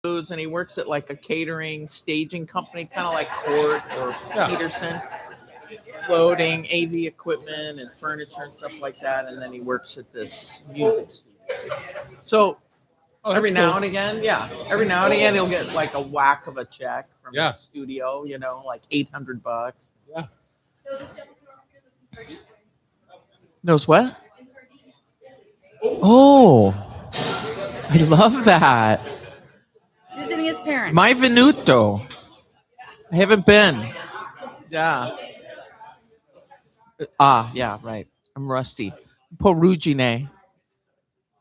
and he works at like a catering staging company, kind of like Court or Yeah. Peterson, loading AV equipment and furniture and stuff like that. And then he works at this music studio. So every now and again, every now and again he'll get like a whack of a check from the studio, like $800. Yeah. So this gentleman over here lives in Sardinia. Knows what? In Sardinia. Oh, I love that. Visiting his parents. My venuto. I haven't been. Yeah. Yeah, right. I'm rusty. Porugine.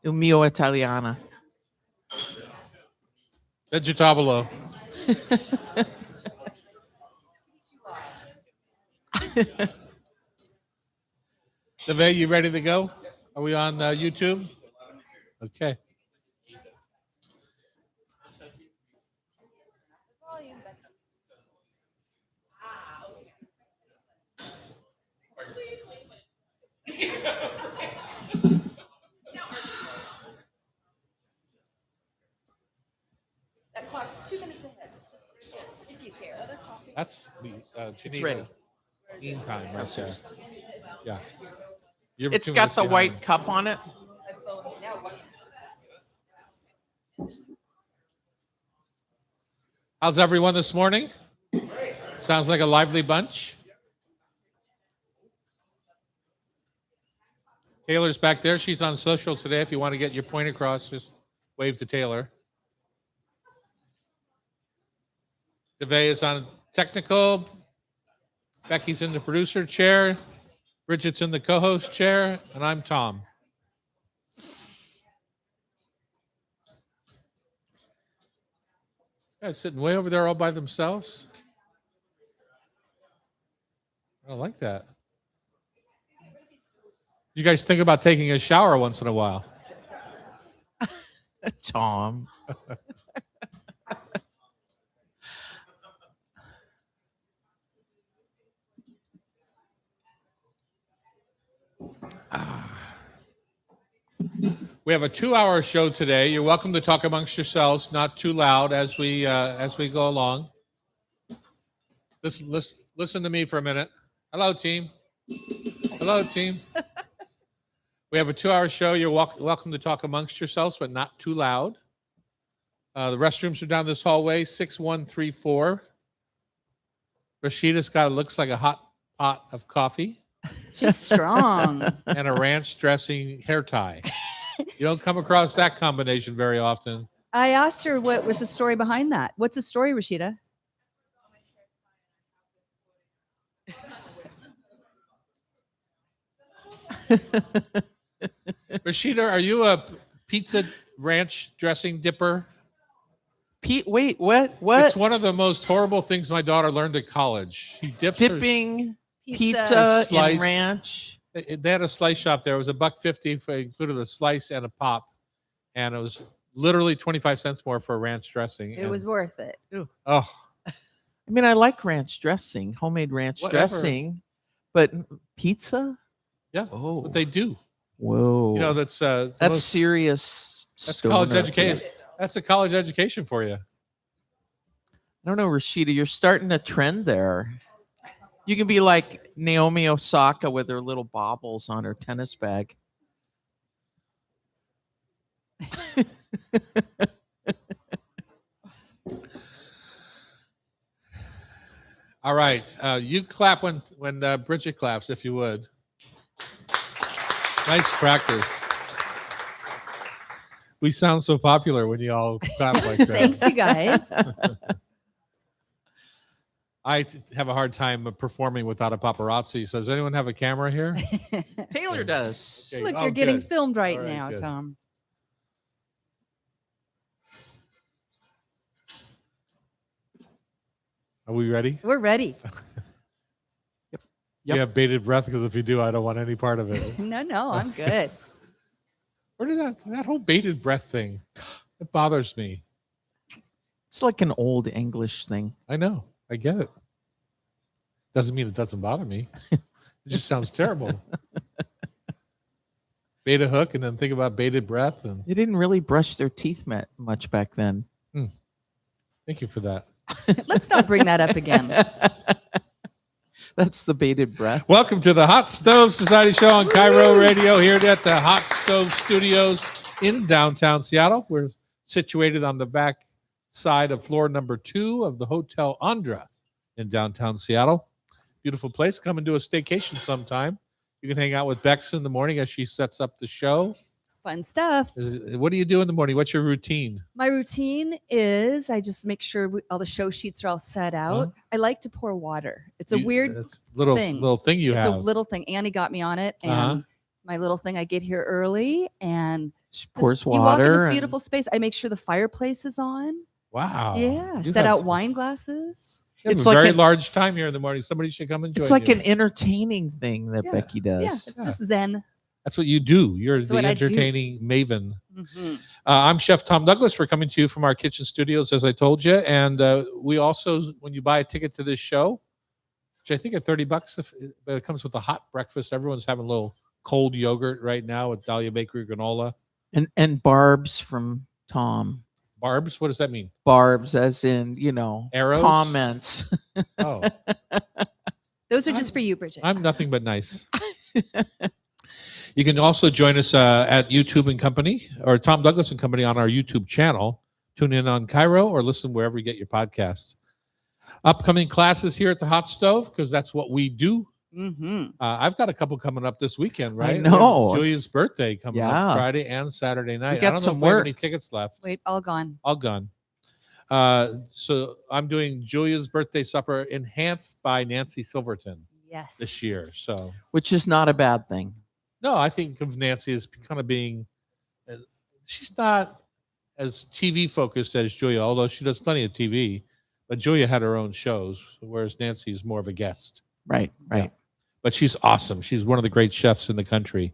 Il mio italiana. Vegetabolo. Devay, you ready to go? Are we on YouTube? Okay. That clock's 2 minutes ahead. If you care. That's the It's ready. Meantime, right there. Yeah. It's got the white cup on it. How's everyone this morning? Sounds like a lively bunch. Taylor's back there. She's on social today. If you want to get your point across, just wave to Taylor. Devay is on technical. Becky's in the producer chair. Bridget's in the co-host chair. And I'm Tom. This guy's sitting way over there all by themselves. I don't like that. You guys think about taking a shower once in a while? Tom. We have a 2-hour show today. You're welcome to talk amongst yourselves, not too loud as we go along. Listen to me for a minute. Hello, team. Hello, team. We have a 2-hour show. You're welcome to talk amongst yourselves, but not too loud. The restrooms are down this hallway, 6134. Rashida's got looks like a hot pot of coffee. She's strong. And a ranch dressing hair tie. You don't come across that combination very often. I asked her what was the story behind that. What's the story, Rashida? Rashida, are you a pizza ranch dressing dipper? Wait, what? It's one of the most horrible things my daughter learned at college. She dips dipping pizza in ranch. They had a slice shop there. It was $1.50 included a slice and a pop, and it was literally 25 cents more for a ranch dressing. It was worth it. Oh, I mean, I like ranch dressing, homemade ranch dressing, but pizza? Yeah, that's what they do. Whoa, you know that's serious. That's college education. That's a college education for you. I don't know, Rashida. You're starting a trend there. You can be like Naomi Osaka with her little baubles on her tennis bag. All right. You clap when Bridget claps, if you would. Nice practice. We sound so popular when you all clap like that. Thanks, you guys. I have a hard time performing without a paparazzi. So does anyone have a camera here? Taylor does. Okay. Look, you're getting good. filmed right, All right, now, good. Tom. Are we ready? We're ready. You have bated breath because if you do, I don't want any part of it. No, I'm good. Where did that whole bated breath thing? It bothers me. It's like an old English thing. I know. I get it. Doesn't mean it doesn't bother me. It just sounds terrible. Bait a hook and then think about bated breath. And They didn't really brush their teeth much back then. Thank you for that. Let's not bring that up again. That's the bated breath. Welcome to the Hot Stove Society Show on Cairo Radio here at the Hot Stove Studios in downtown Seattle. We're situated on the back side of floor number 2 of the Hotel Andra in downtown Seattle. Beautiful place. Come and do a staycation sometime. You can hang out with Bex in the morning as she sets up the show. Fun stuff. What do you do in the morning? What's your routine? My routine is I just make sure all the show sheets are all set out. I like to pour water. It's a weird That's little thing. little thing you it's have. a little thing. Annie got me on it, and Uh-huh. it's my little thing. I get here early and She pours you walk in water. this and- beautiful space. I make sure the fireplace is on. Wow. Yeah, You set have- out wine glasses. you have It's a like very an- large time here in the morning. Somebody should come and join It's like you. an entertaining thing that Yeah. Becky does. Yeah, it's just zen. That's what you do. You're That's the what I do. entertaining maven. Mhm. I'm Chef Tom Douglas. We're coming to you from our kitchen studios, as I told you. And we also, when you buy a ticket to this show, which I think are $30, but it comes with a hot breakfast. Everyone's having a little cold yogurt right now with Dahlia Bakery granola. And barbs from Tom. Barbs, what does that mean? Barbs, as in, Arrows? comments. Oh, Those are just for you, Bridget. I'm nothing but nice. You can also join us at YouTube and Company or Tom Douglas and Company on our YouTube channel. Tune in on Cairo or listen wherever you get your podcasts. Upcoming classes here at the Hot Stove, because that's what we do. Mm-hmm. I've got a couple coming up this weekend, right? We have know. Julia's birthday coming Yeah. up Friday and Saturday night. got I don't some know if I have any work. tickets left. Wait, all gone. All gone. So I'm doing Julia's birthday supper enhanced by Nancy Silverton Yes. this year. So Which is not a bad thing. no, I think of Nancy as kind of being, she's not as TV focused as Julia, although she does plenty of TV. But Julia had her own shows, whereas Nancy's more of a guest. Right, right. But she's awesome. She's one of the great chefs in the country.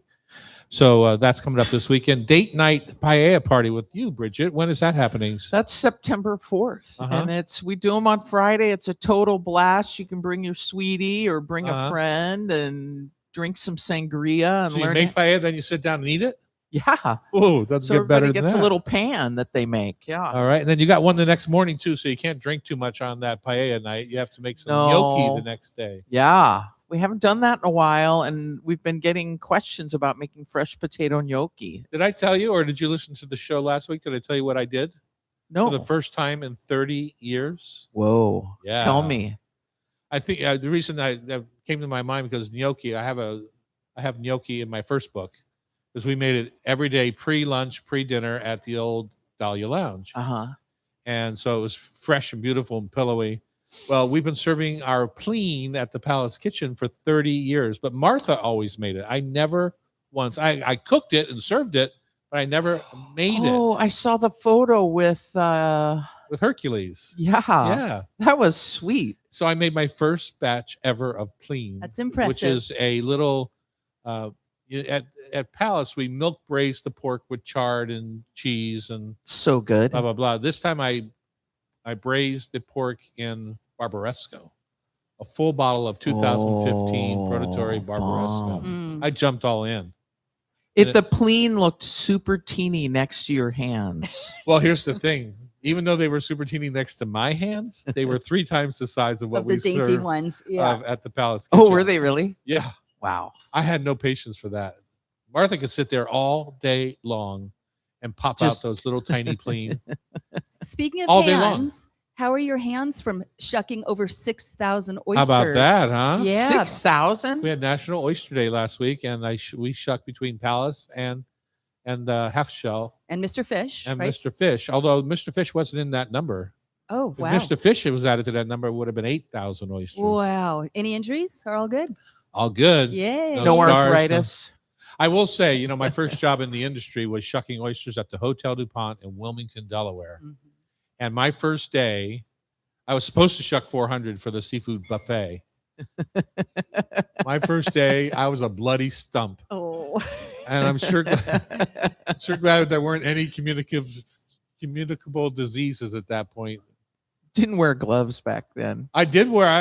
So that's coming up this weekend. Date night paella party with you, Bridget. When is that happening? That's September 4th. Uh-huh. And we do them on Friday. It's a total blast. You can bring your sweetie or bring Uh-huh. a friend and drink some sangria and So you learn. make paella, then you sit down and eat it? Yeah. Oh, doesn't So get better everybody than gets that. a little pan that they make. Yeah. All right. And then you got one the next morning, too. So you can't drink too much on that paella night. You have to make some gnocchi No. the next day. Yeah. We haven't done that in a while, and we've been getting questions about making fresh potato gnocchi. Did I tell you, or did you listen to the show last week? Did I tell you what I did No. for the first time in 30 years? Whoa. Yeah. Tell me. I think the reason that came to my mind because gnocchi, I have gnocchi in my first book because we made it every day, pre-lunch, pre-dinner at the old Dahlia Lounge. Uh-huh. And so it was fresh and beautiful and pillowy. Well, we've been serving our pleen at the Palace Kitchen for 30 years, but Martha always made it. I never once, I cooked it and served it, but I never made Oh, it I saw the photo with with Hercules. yeah. Yeah. That was sweet. So I made my first batch ever of pleen. That's impressive. Which is a little, at Palace, we milk braised the pork with chard and cheese and So good. blah, blah, blah. This time I braised the pork in Barbaresco, a full bottle of 2015 Prototori Barbaresco. Mm. I jumped all in. The pleen looked super teeny next to your hands. Well, here's the thing. Even though they were super teeny next to my hands, they were 3 times the size of what Of the we dainty serve ones. Yeah. at the Palace Kitchen. Oh, were they really? Yeah. Wow. I had no patience for that. Martha could sit there all day long and pop Just- out those little tiny pleen. Speaking of all day long. hands, how are your hands from shucking over 6,000 How oysters? about that, huh? Yeah. 6,000? We had National Oyster Day last week, and we shucked between Palace and Half Shell And Mr. Fish, and right? Mr. Fish. Although Mr. Fish wasn't in that number. Oh, If wow. Mr. Fish was added to that number, it would have been 8,000 oysters. Wow. Any injuries? Are all good? All good. Yay. No No scars, arthritis. I will say, my first job in the industry was shucking oysters at the Hotel DuPont in Wilmington, Delaware. Mhm. And my first day, I was supposed to shuck 400 for the seafood buffet. My first day, I was a bloody stump. Oh. And I'm sure glad there weren't any communicable diseases at that point. Didn't wear gloves back then. I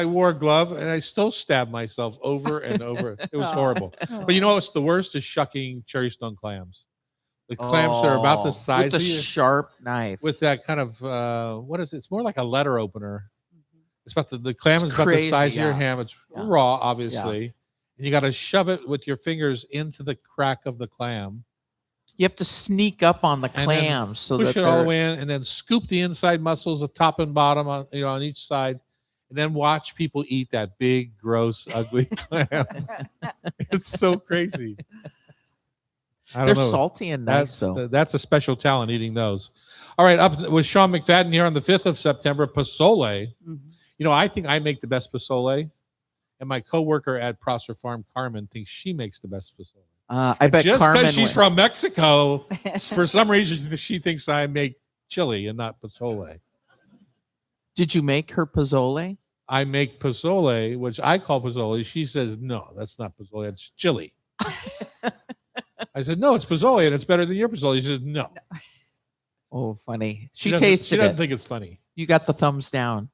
wore a glove and I still stabbed myself over and over. It was Oh. horrible. But you know what's the worst is shucking cherry stone clams. The clamps are about the Oh, size with the of your, sharp knife. with that kind of what is it? It's more like a letter opener. Mhm. It's about the clam It's is about the crazy, size of your yeah. hand. It's Yeah. raw, obviously. And you got to shove it with your fingers into the crack of the clam. You have to sneak up on the And then clams so push that it all the they're- way in, and then scoop the inside muscles of top and bottom on on each side, and then watch people eat that big, gross, ugly clam. It's so crazy. I they're don't know. salty and nice. That's So that's a special talent eating those. All right, up with Sean McFadden here on the 5th of September. Pozole. Mhm. You know, I think I make the best pozole, and my coworker at Prosser Farm, Carmen, thinks she makes the best pozole. I bet Just Carmen because she's went- from Mexico, for some reason she thinks I make chili and not pozole. Did you make her pozole? I make pozole, which I call pozole. She says, no, that's not pozole. It's chili. I said, no, it's pozole and it's better than your pozole. She says, no. Oh, funny. She She doesn't- tasted She doesn't it. think it's funny. You got the thumbs down.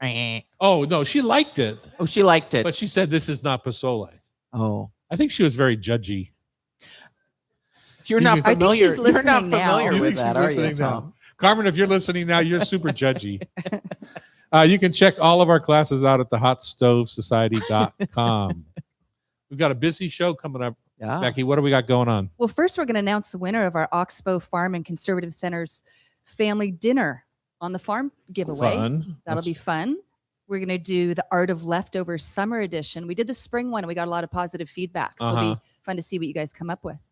Eh. Oh, no, she liked it, Oh, she liked it. but she said, this is not pozole. Oh, I think she was very judgy. you're You not think- I think familiar. she's You're not listening now. familiar You with think that, she's are you, listening now? Tom? Carmen, if you're listening now, you're super judgy. You can check all of our classes out at thehotstovesociety.com. We've got a busy show coming up. Yeah. Becky, what do we got going on? Well, first, we're going to announce the winner of our Oxbow Farm and Conservative Center's family dinner on the farm giveaway. Fun. That'll be fun. We're going to do the Art of Leftovers Summer Edition. We did the spring one and we got a lot of positive feedback. So it'll Uh-huh. be fun to see what you guys come up with.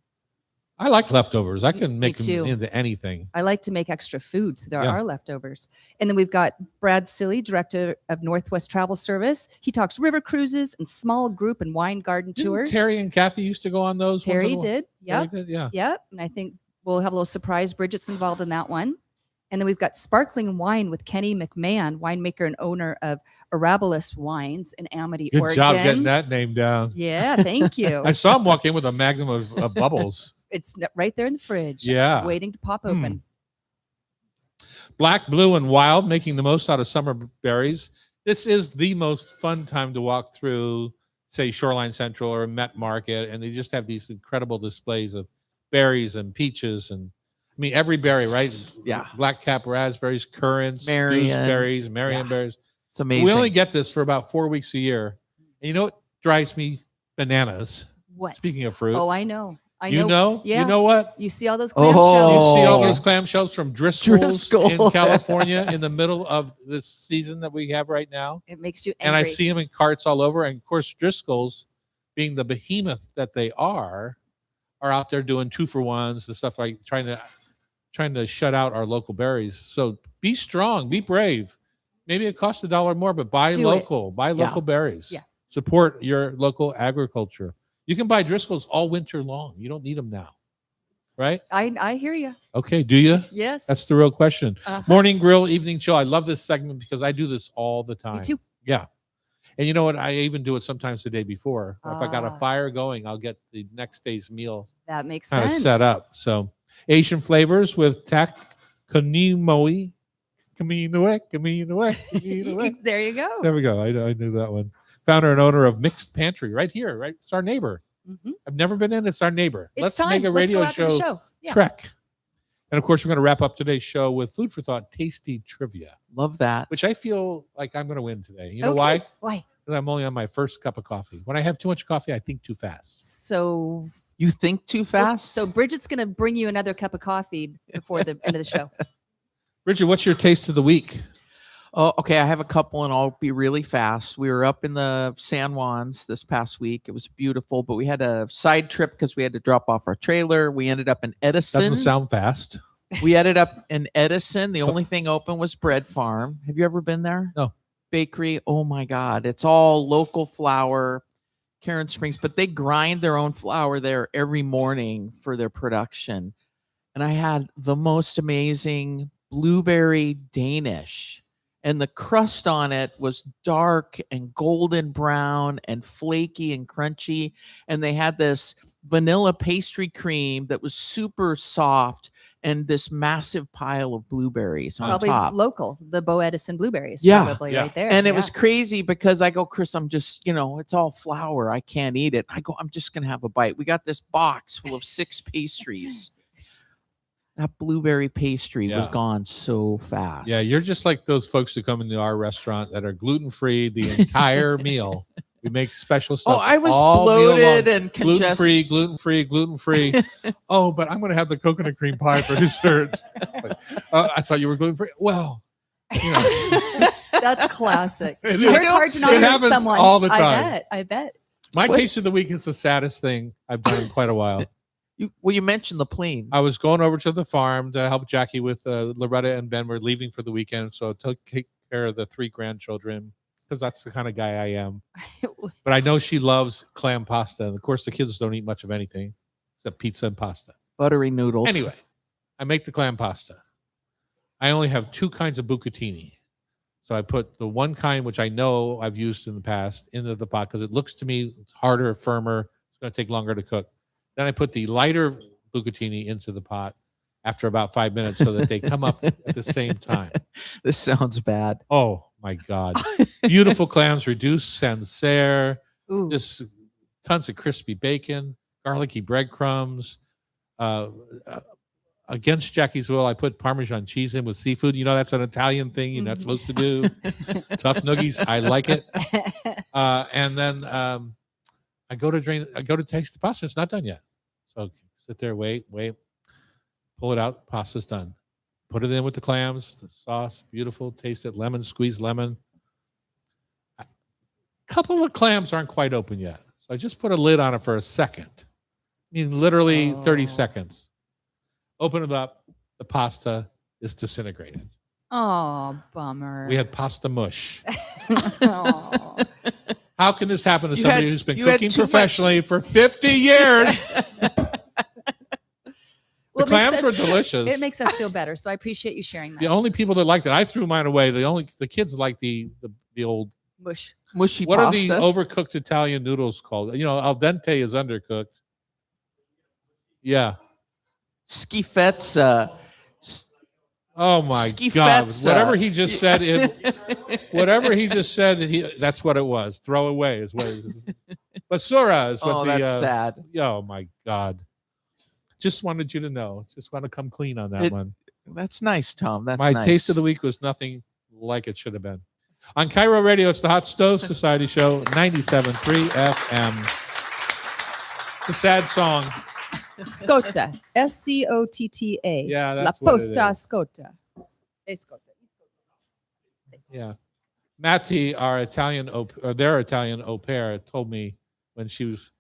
I like leftovers. I can make them too. into anything. I like to make extra food, so there Yeah. are leftovers. And then we've got Brad Silly, Director of Northwest Travel Service. He talks river cruises and small group and wine garden Didn't tours. Terry and Kathy used to go on those? once Terry in a while? did. Yep. Terry did, yeah. Yep. And I think we'll have a little surprise. Bridget's involved in that one. And then we've got sparkling wine with Kenny McMahon, winemaker and owner of Arabilis Wines in Amity, Good Oregon. job getting that name down. Yeah, thank you. I saw him walk in with a magnum of bubbles. It's right there in the fridge. Yeah. Waiting to pop open. Black, blue, and wild, making the most out of summer berries. This is the most fun time to walk through, say, Shoreline Central or Met Market, and they just have these incredible displays of berries and peaches and I mean every berry, right? Yeah. Black cap raspberries, currants, Marion. gooseberries, Marion Yeah. berries. It's amazing. We only get this for about 4 weeks a year. And you know what drives me bananas? What? Speaking of fruit, Oh, I know. I you know, Yeah. you know what? You see all those Oh. clamshells? You see all Oh. those clamshells from Driscoll's Driscoll. in California in the middle of this season that we have right now. It makes you And angry. I see them in carts all over. And of course, Driscoll's, being the behemoth that they are out there doing 2-for-1s and stuff like trying to shut out our local berries. So be strong, be brave. Maybe it costs $1 more, but buy Do it. local, buy Yeah. local berries. Yeah. Support your local agriculture. You can buy Driscoll's all winter long. You don't need them now, right? I hear you. Okay, do you? Yes. That's the real question. Uh-huh. Morning grill, evening chill. I love this segment because I do this all the time. Me too. Yeah. And you know what? I even do it sometimes the day before. If I got a Ah. fire going, I'll get the next day's meal That makes kind of sense. set up. So Asian flavors with tak konimoi. Kaminoe. There you go. There we go. I knew that one. Founder and owner of Mixed Pantry right here, right? It's our neighbor. Mhm. I've never been in. It's our neighbor. It's Let's time. make a Let's radio go after the show, show. Yeah. trek. And of course, we're going to wrap up today's show with food for thought, tasty trivia, Love that. which I feel like I'm going to win today. You know Okay. why? Why? Because I'm only on my first cup of coffee. When I have too much coffee, I think too fast. So You think too fast? So Bridget's going to bring you another cup of coffee before the end of the show. Richard, what's your taste of the week? Oh, okay. I have a couple, and I'll be really fast. We were up in the San Juans this past week. It was beautiful, but we had a side trip because we had to drop off our trailer. We ended up in Edison. Doesn't sound fast. We ended up in Edison. The only thing open was Bread Farm. Have you ever been there? No. Bakery. Oh my God. It's all local flour, Karen Springs, but they grind their own flour there every morning for their production. And I had the most amazing blueberry Danish. And the crust on it was dark and golden brown and flaky and crunchy. And they had this vanilla pastry cream that was super soft and this massive pile of blueberries on Probably top. local. The Bo Edison blueberries. Yeah. Probably Yeah. right there. And it Yeah. was crazy because I go, Chris, I'm just, it's all flour. I can't eat it. I go, I'm just going to have a bite. We got this box full of 6 pastries. That blueberry pastry was Yeah. gone so fast. Yeah, you're just like those folks who come into our restaurant that are gluten free the entire meal. We make special stuff. Oh, I was all meal long. bloated and Gluten congested. free, gluten free, gluten free. Oh, but I'm going to have the coconut cream pie for dessert. Like, I thought you were gluten free. Well, you know, That's classic. It You is. work hard to It not hurt happens someone. all the time. I bet. my What? taste of the week is the saddest thing I've done in quite a while. You mentioned the plane. I was going over to the farm to help Jackie with Loretta and Ben were leaving for the weekend, so I take care of the 3 grandchildren because that's the kind of guy I am. But I know she loves clam pasta, and of course the kids don't eat much of anything except pizza and pasta. Buttery noodles. Anyway, I make the clam pasta. I only have 2 kinds of bucatini. So I put the one kind, which I know I've used in the past, into the pot because it looks to me harder, firmer. It's going to take longer to cook. Then I put the lighter bucatini into the pot after about 5 minutes so that they come up at the same time. This sounds bad. Oh my God. Beautiful clams, reduced sans serre, Ooh. just tons of crispy bacon, garlicky breadcrumbs. Against Jackie's will, I put Parmesan cheese in with seafood. You know, that's an Italian thing you're not supposed to do. Tough noogies. I like it. And then I go to taste the pasta. It's not done yet. So sit there, wait, pull it out. Pasta's done. Put it in with the clams, the sauce, beautiful. Taste it. Lemon, squeeze lemon. A couple of clams aren't quite open yet. So I just put a lid on it for a second. I mean, literally 30 seconds. Open it up. The pasta is disintegrated. Oh, bummer. We had pasta mush. Aw. How can this happen to You somebody had- who's been you had cooking too much- professionally for 50 years? Well, The clams were delicious. It makes us feel better. So I appreciate you sharing that. The only people that liked it, I threw mine away. The kids like the old. Mush. Mushy What pasta. are the overcooked Italian noodles called? You know, al dente is undercooked. Yeah. Schifezza. Oh my God! Schifezza. Whatever he just said, whatever he just said, that's what it was. Throw away is what. Basura is what Oh, the. that's sad. Oh my God! Just wanted you to know. Just want to come clean on that one. That's nice, Tom. That's My nice. taste of the week was nothing like it should have been. On Cairo Radio, it's the Hot Stove Society Show, 97.3 FM. It's a sad song. Scotta. Scotta. Yeah, La that's what it Posta is. Scotta. E Scotta. Yeah. Matty, our Italian, their Italian au pair, told me when she was,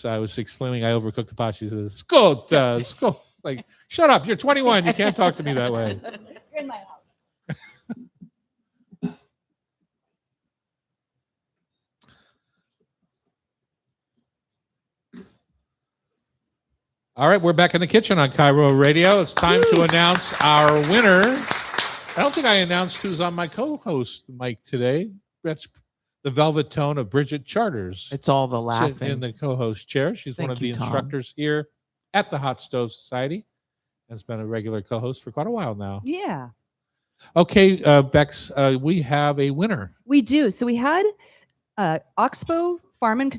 I was explaining I overcooked the pasta. She says, "Scotta, scotta." Like, shut up! You're 21. You can't talk to me that way. You're in my house. All right, we're back in the kitchen on Cairo Radio. It's time to announce our winners. I don't think I announced who's on my co-host mic today. That's the velvet tone of Bridget Charters. It's all the Sitting laughing. in the co-host chair. She's one Thank of the you, Tom. instructors here at the Hot Stove Society. Has been a regular co-host for quite a while now. Yeah, Okay, Bex, we have a winner. we do. So we had Oxbow Farm and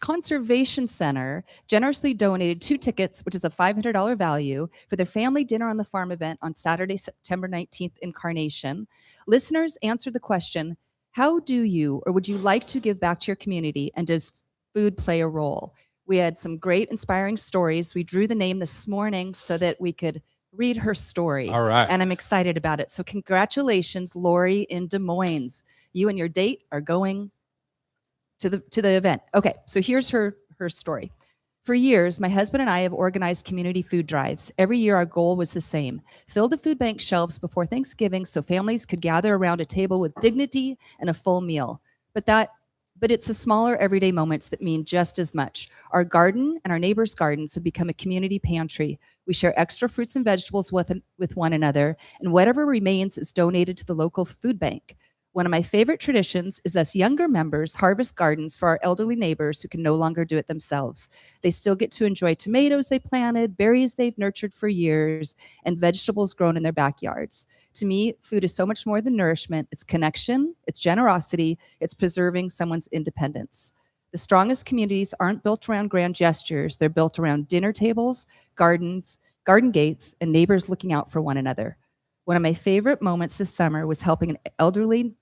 Conservation Center generously donated 2 tickets, which is a $500 value, for their family dinner on the farm event on Saturday, September 19th in Carnation. Listeners answered the question, how do you or would you like to give back to your community, and does food play a role? We had some great inspiring stories. We drew the name this morning so that we could read her story. All right. And I'm excited about it. So congratulations, Lori in Des Moines. You and your date are going to the event. Okay, so here's her story. For years, my husband and I have organized community food drives. Every year, our goal was the same: fill the food bank shelves before Thanksgiving so families could gather around a table with dignity and a full meal. But it's the smaller everyday moments that mean just as much. Our garden and our neighbors' gardens have become a community pantry. We share extra fruits and vegetables with one another, and whatever remains is donated to the local food bank. One of my favorite traditions is us younger members harvest gardens for our elderly neighbors who can no longer do it themselves. They still get to enjoy tomatoes they planted, berries they've nurtured for years, and vegetables grown in their backyards. To me, food is so much more than nourishment. It's connection, it's generosity, it's preserving someone's independence. The strongest communities aren't built around grand gestures. They're built around dinner tables, gardens, garden gates, and neighbors looking out for one another. One of my favorite moments this summer was helping an elderly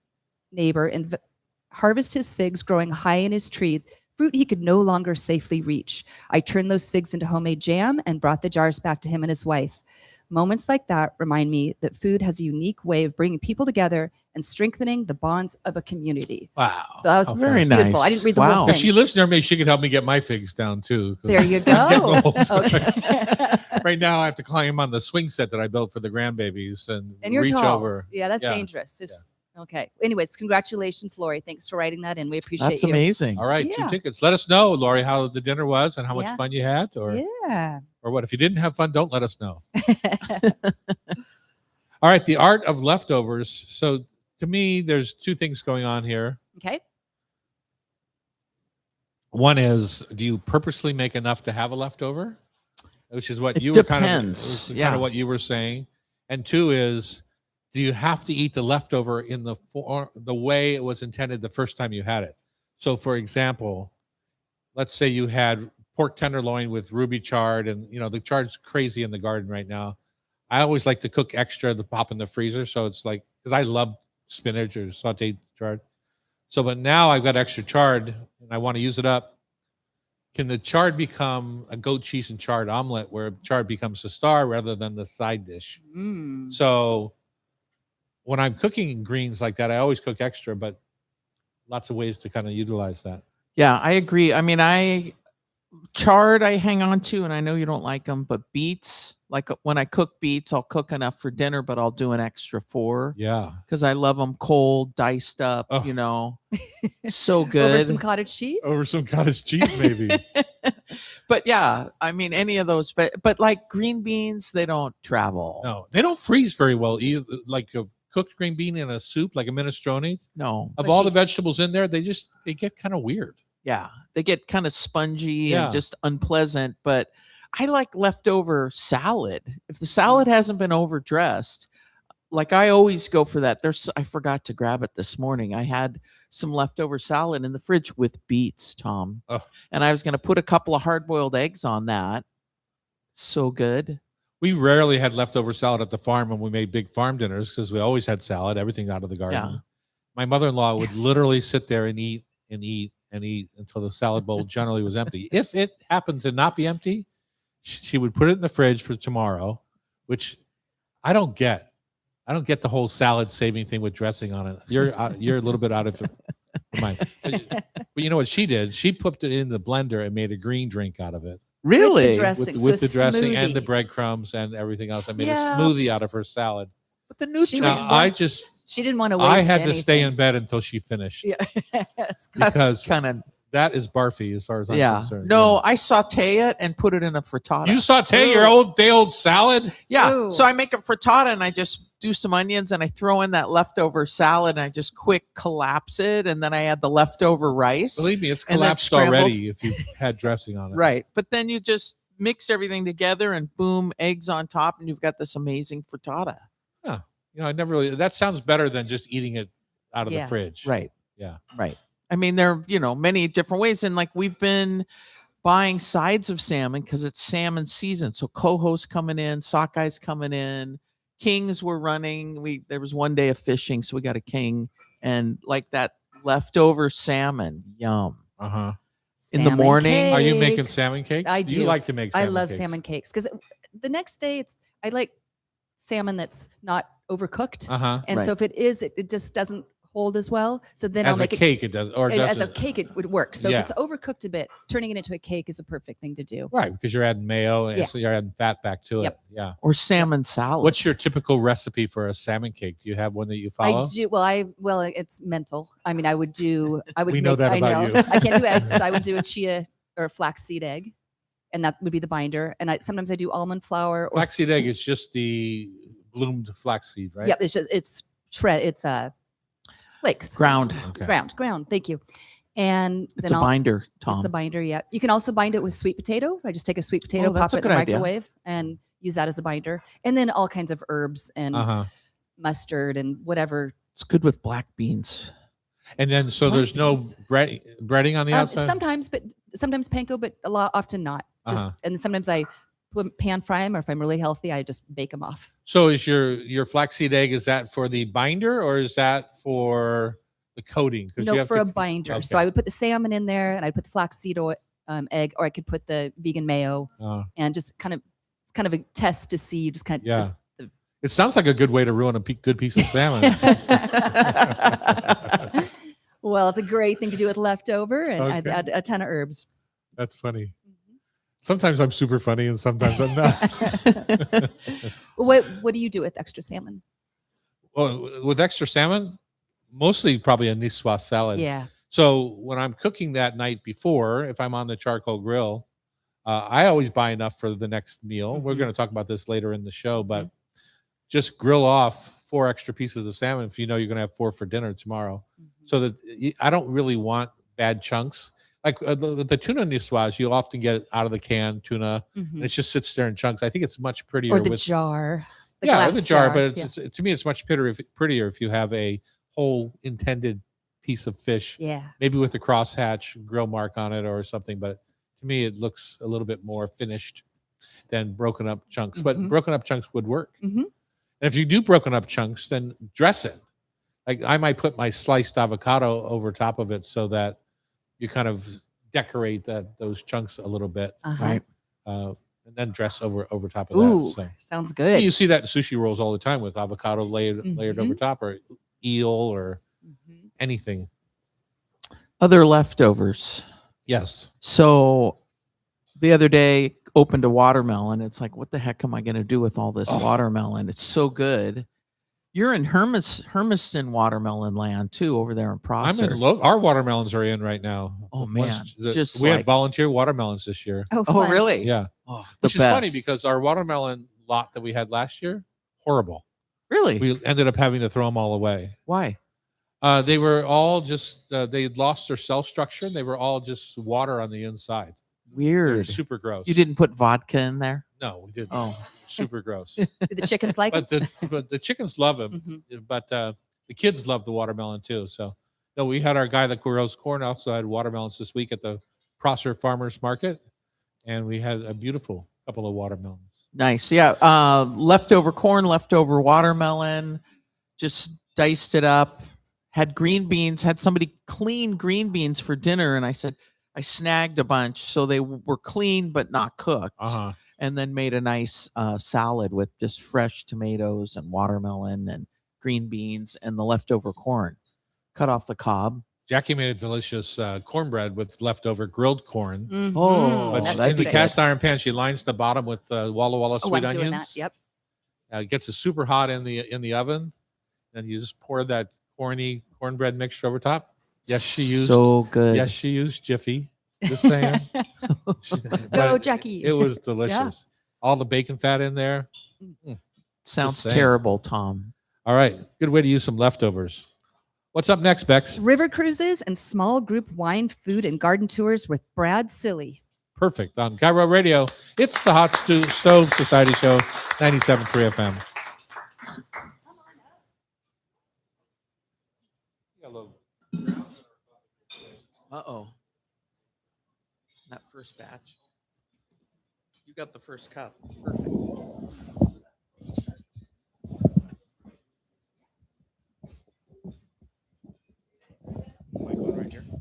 neighbor harvest his figs growing high in his tree, fruit he could no longer safely reach. I turned those figs into homemade jam and brought the jars back to him and his wife. Moments like that remind me that food has a unique way of bringing people together and strengthening the bonds of a community. Wow. So that was How very fun. beautiful. nice. I didn't read the Wow. whole If thing. she lives near me, she could help me get my figs down too. 'cause There you I'm getting go. old. Okay. Right now, I have to climb on the swing set that I built for the grandbabies and And you're reach tall. over. Yeah, that's Yeah. dangerous. Okay. Anyways, congratulations, Lori. Thanks for writing that in. We appreciate That's you. amazing. All right, Yeah. 2 tickets. Let us know, Lori, how the dinner was and how much Yeah. fun you had, or Yeah. what. If you didn't have fun, don't let us know. All right, the art of leftovers. So to me, there's 2 things going on here. Okay. One is, do you purposely make enough to have a leftover? Which is what It you were kind of, depends. kind Yeah. of what you were saying. And 2 is, do you have to eat the leftover in the way it was intended the first time you had it? So, for example, let's say you had pork tenderloin with ruby chard, and the chard's crazy in the garden right now. I always like to cook extra to pop in the freezer, so it's like, because I love spinach or sauteed chard. So, but now I've got extra chard and I want to use it up. Can the chard become a goat cheese and chard omelet where chard becomes the star rather than the side dish? Mm. So when I'm cooking greens like that, I always cook extra, but lots of ways to kind of utilize that. Yeah, I agree. I mean, chard I hang on to, and I know you don't like them, but beets, like when I cook beets, I'll cook enough for dinner, but I'll do an extra 4 Yeah. because I love them cold, diced up, Oh. so good. Over some cottage cheese? Over some cottage cheese, maybe. But yeah, I mean, any of those, but like green beans, they don't travel. No, they don't freeze very well either. Like a cooked green bean in a soup, like a minestrone. No. Of But all she- the vegetables in there, they get kind of weird. Yeah, they get kind of spongy Yeah. and just unpleasant. But I like leftover salad. If the salad hasn't been overdressed, like I always go for that. I forgot to grab it this morning. I had some leftover salad in the fridge with beets, Tom, Oh. and I was going to put a couple of hard-boiled eggs on that. So good. We rarely had leftover salad at the farm when we made big farm dinners because we always had salad, everything out of the garden. Yeah. My mother-in-law would literally sit there and eat and eat and eat until the salad bowl generally was empty. If it happened to not be empty, she would put it in the fridge for tomorrow, which I don't get. I don't get the whole salad saving thing with dressing on it. You're a little bit out of mind. But you know what she did? She put it in the blender and made a green drink out of it. Really? dressing. With So the dressing and the smoothie. breadcrumbs and everything else. I made Yeah. a smoothie out of her salad. But the She was nutrients. She didn't want to waste I had to stay in anything. bed until she finished. Yeah. That's because kind of that is barfy as far as I'm concerned. No, I saute it and put it in a frittata. You saute your old salad? Yeah. Ooh. So I make a frittata and I just do some onions and I throw in that leftover salad and I just quick collapse it and then I add the leftover rice. Believe me, it's And then collapsed scrambled. already if you had dressing on it. Right. But then you just mix everything together and boom, eggs on top and you've got this amazing frittata. I never really, that sounds better than just eating it out of Yeah. the fridge. Right. Yeah. Right. I mean, there are, many different ways. And like we've been buying sides of salmon because it's salmon season. So coho's coming in, sockeyes coming in, kings were running. There was one day of fishing, so we got a king and like that leftover salmon. Yum. Uh-huh. In the Salmon morning? Are you making cakes. salmon cakes? I You do. like to make I salmon love cakes. salmon cakes because the next day I like salmon that's not overcooked. Uh-huh. And so if it is, it just doesn't hold as well. So then I'll As a make it cake, it does. Or and as a doesn't. cake, it would work. So Yeah. if it's overcooked a bit, turning it into a cake is a perfect thing to do. Right, because you're adding mayo and Yeah. so you're adding fat back to Yep. it. Yeah. Or salmon salad. What's your typical recipe for a salmon cake? Do you have one that you follow? I do well. It's mental. I mean, I would We know that I about you. I can't do eggs. I would do a chia or a flaxseed egg, and that would be the binder. And sometimes I do almond flour or Flaxseed egg is just the bloomed flaxseed, right? Yeah, it's flakes. ground? Okay. Ground. Thank you. And It's then a binder, Tom. It's a binder. Yeah, you can also bind it with sweet potato. I just take a sweet potato, Oh, that's pop a it in the good idea. microwave, and use that as a binder. And then all kinds of herbs and Uh-huh. mustard and whatever. It's good with black beans. And then so Black there's no beans. breading on the outside? Sometimes panko, but often not. Uh-huh. And sometimes I pan fry them, or if I'm really healthy, I just bake them off. So is your flaxseed egg, is that for the binder or is that for the coating? Because No, for a binder. So I would put the salmon in there, and I'd put the flaxseed oil, egg, or I could put the vegan mayo, and just it's kind of a test to see, just kind of. Yeah. It sounds like a good way to ruin a good piece of salmon. Well, it's a great thing to do with leftover, and I'd Okay. add a ton of herbs. That's funny. Sometimes I'm super funny and sometimes I'm not. What do you do with extra salmon? Well, with extra salmon, mostly probably a niçoise salad. Yeah. So when I'm cooking that night before, if I'm on the charcoal grill, I always buy enough for the next meal. We're Mhm. going to talk about this later in the show, but just grill off 4 extra pieces of salmon if you know you're going to have 4 for dinner tomorrow. So that I don't really want bad chunks. Like the tuna niçoise, you often get out of the can tuna, and it just sits there in chunks. I think it's much prettier Or the with jar. The yeah, glass the jar, but yeah. it's to me it's much prettier if you have a whole intended piece of fish, Yeah. maybe with a crosshatch grill mark on it or something. But to me, it looks a little bit more finished than broken up chunks. But broken up chunks would work. And if you do broken up chunks, then dress it. Like I might put my sliced avocado over top of it so that you kind of decorate those chunks a little bit, Right. and then dress over top of Ooh, that. So. sounds good. You see that in sushi rolls all the time with avocado layered over top, or eel, or anything. Other leftovers. Yes. So the other day opened a watermelon. It's like, what the heck am I going to do with all this watermelon? It's so good. You're in Hermiston watermelon land too, over there in Prosser. I'm in our watermelons are in right now. Oh, man. Just we had like- volunteer watermelons this year. Oh, Oh, fun. really? Yeah. Oh, the Which is funny best. because our watermelon lot that we had last year, horrible. Really? We ended up having to throw them all away. Why? They were all just they lost their cell structure, and they were all just water on the inside. They were Weird. super gross. You didn't put vodka in there? No, we didn't. Oh. Super gross. Do the chickens like but it? the chickens love them, Mhm. but the kids love the watermelon too. So no, we had our guy that grows corn also had watermelons this week at the Prosser Farmers Market, and we had a beautiful couple of watermelons. Nice. Yeah. Leftover corn, leftover watermelon, just diced it up. Had green beans, had somebody clean green beans for dinner. And I said, I snagged a bunch. So they were clean, but not cooked. And then made a nice salad with just fresh tomatoes and watermelon and green beans and the leftover corn. Cut off the cob. Jackie made a delicious cornbread with leftover grilled corn. Oh, But that's in the good. cast iron pan, she lines the bottom with Walla Walla Oh, sweet I'm doing onions. that. Yep. It gets it super hot in the oven, and you just pour that cornbread mixture over top. Yes, she used. So good. Yes, she used Jiffy. Just saying. Go, But Jackie. it was delicious. All the bacon fat in there. Sounds Just saying. terrible, Tom. All right, good way to use some leftovers. What's up next, Bex? River cruises and small group wine, food, and garden tours with Brad Silly. Perfect on Cairo Radio. It's the Hot Stove Society Show, 97.3 FM. Uh-oh. That first batch. You got the first cup. Perfect.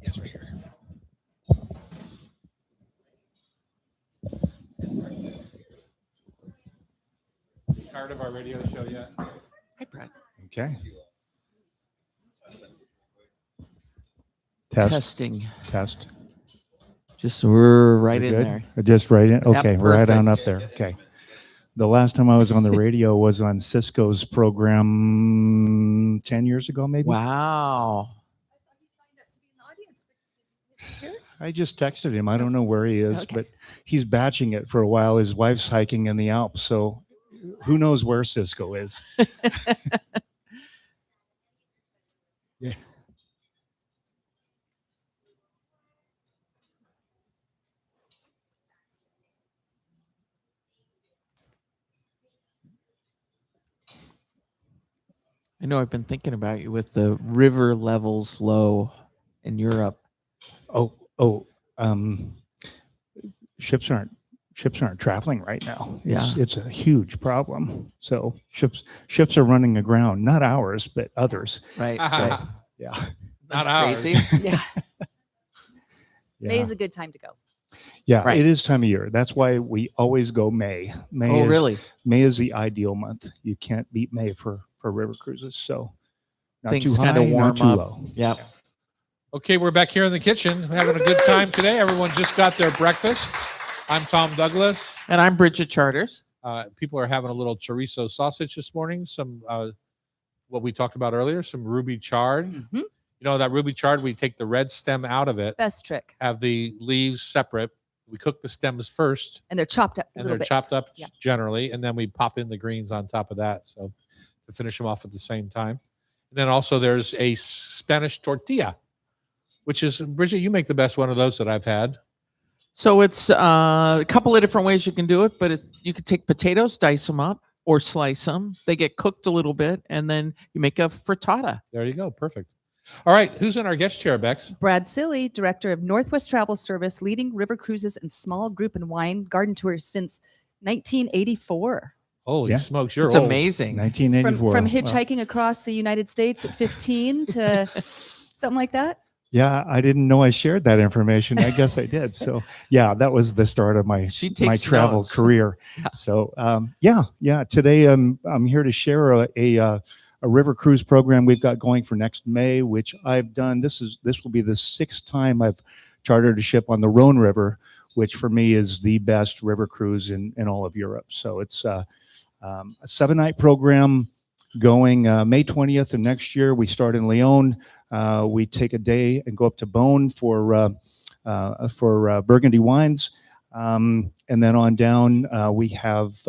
Yes, right here. Part of our radio show yet? Hi, Brad. Okay. Test. Testing. Test. Just we're right We're in good? there. Just right in. Okay, right on up perfect. there. Okay. The last time I was on the radio was on Cisco's program 10 years ago, maybe. Wow. I just texted him. I don't know where he is, Okay. but he's batching it for a while. His wife's hiking in the Alps, so who knows where Cisco is? Yeah. I know I've been thinking about you with the river levels low in Europe. Oh, ships aren't ships aren't traveling right now. Yeah. It's a huge problem. So ships are running aground, not ours, but others. Right. So Not Yeah. ours. crazy. Yeah. May Yeah. is a good time to go. Yeah, Right. it is time of year. That's why we always go May. Oh, really? May is the ideal month. You can't beat May for river cruises. So not Things too kinda high, warm not too up. low. Yeah. Okay, we're back here in the kitchen. We're having a good time today. Everyone just got their breakfast. I'm Tom Douglas. And I'm Bridget Charters. People are having a little chorizo sausage this morning. Some what we talked about earlier, some ruby chard. Mhm. You know that ruby chard, we take the red stem out of it, Best trick. have the leaves separate. We cook the stems first, And they're chopped up. and little they're bits. chopped up Yeah. generally, and then we pop in the greens on top of that. So to finish them off at the same time. And then also there's a Spanish tortilla, which is, Bridget, you make the best one of those that I've had. So it's a couple of different ways you can do it, but you could take potatoes, dice them up, or slice them. They get cooked a little bit, and then you make a frittata. There you go. Perfect. All right. Who's in our guest chair, Bex? Brad Silly, director of Northwest Travel Service, leading river cruises and small group and wine garden tours since 1984. Holy Yeah. smokes, you're It's old. amazing. 1984. From Wow. hitchhiking across the United States at 15 to something like that. Yeah, I didn't know I shared that information. I guess I did. So yeah, that was the start of my She my takes travel notes. career. So yeah. Today I'm here to share a river cruise program we've got going for next May, which I've done. This will be the 6th time I've chartered a ship on the Rhone River, which for me is the best river cruise in all of Europe. So it's a 7-night program going May 20th of next year. We start in Lyon. We take a day and go up to Beaune for Burgundy wines, and then on down we have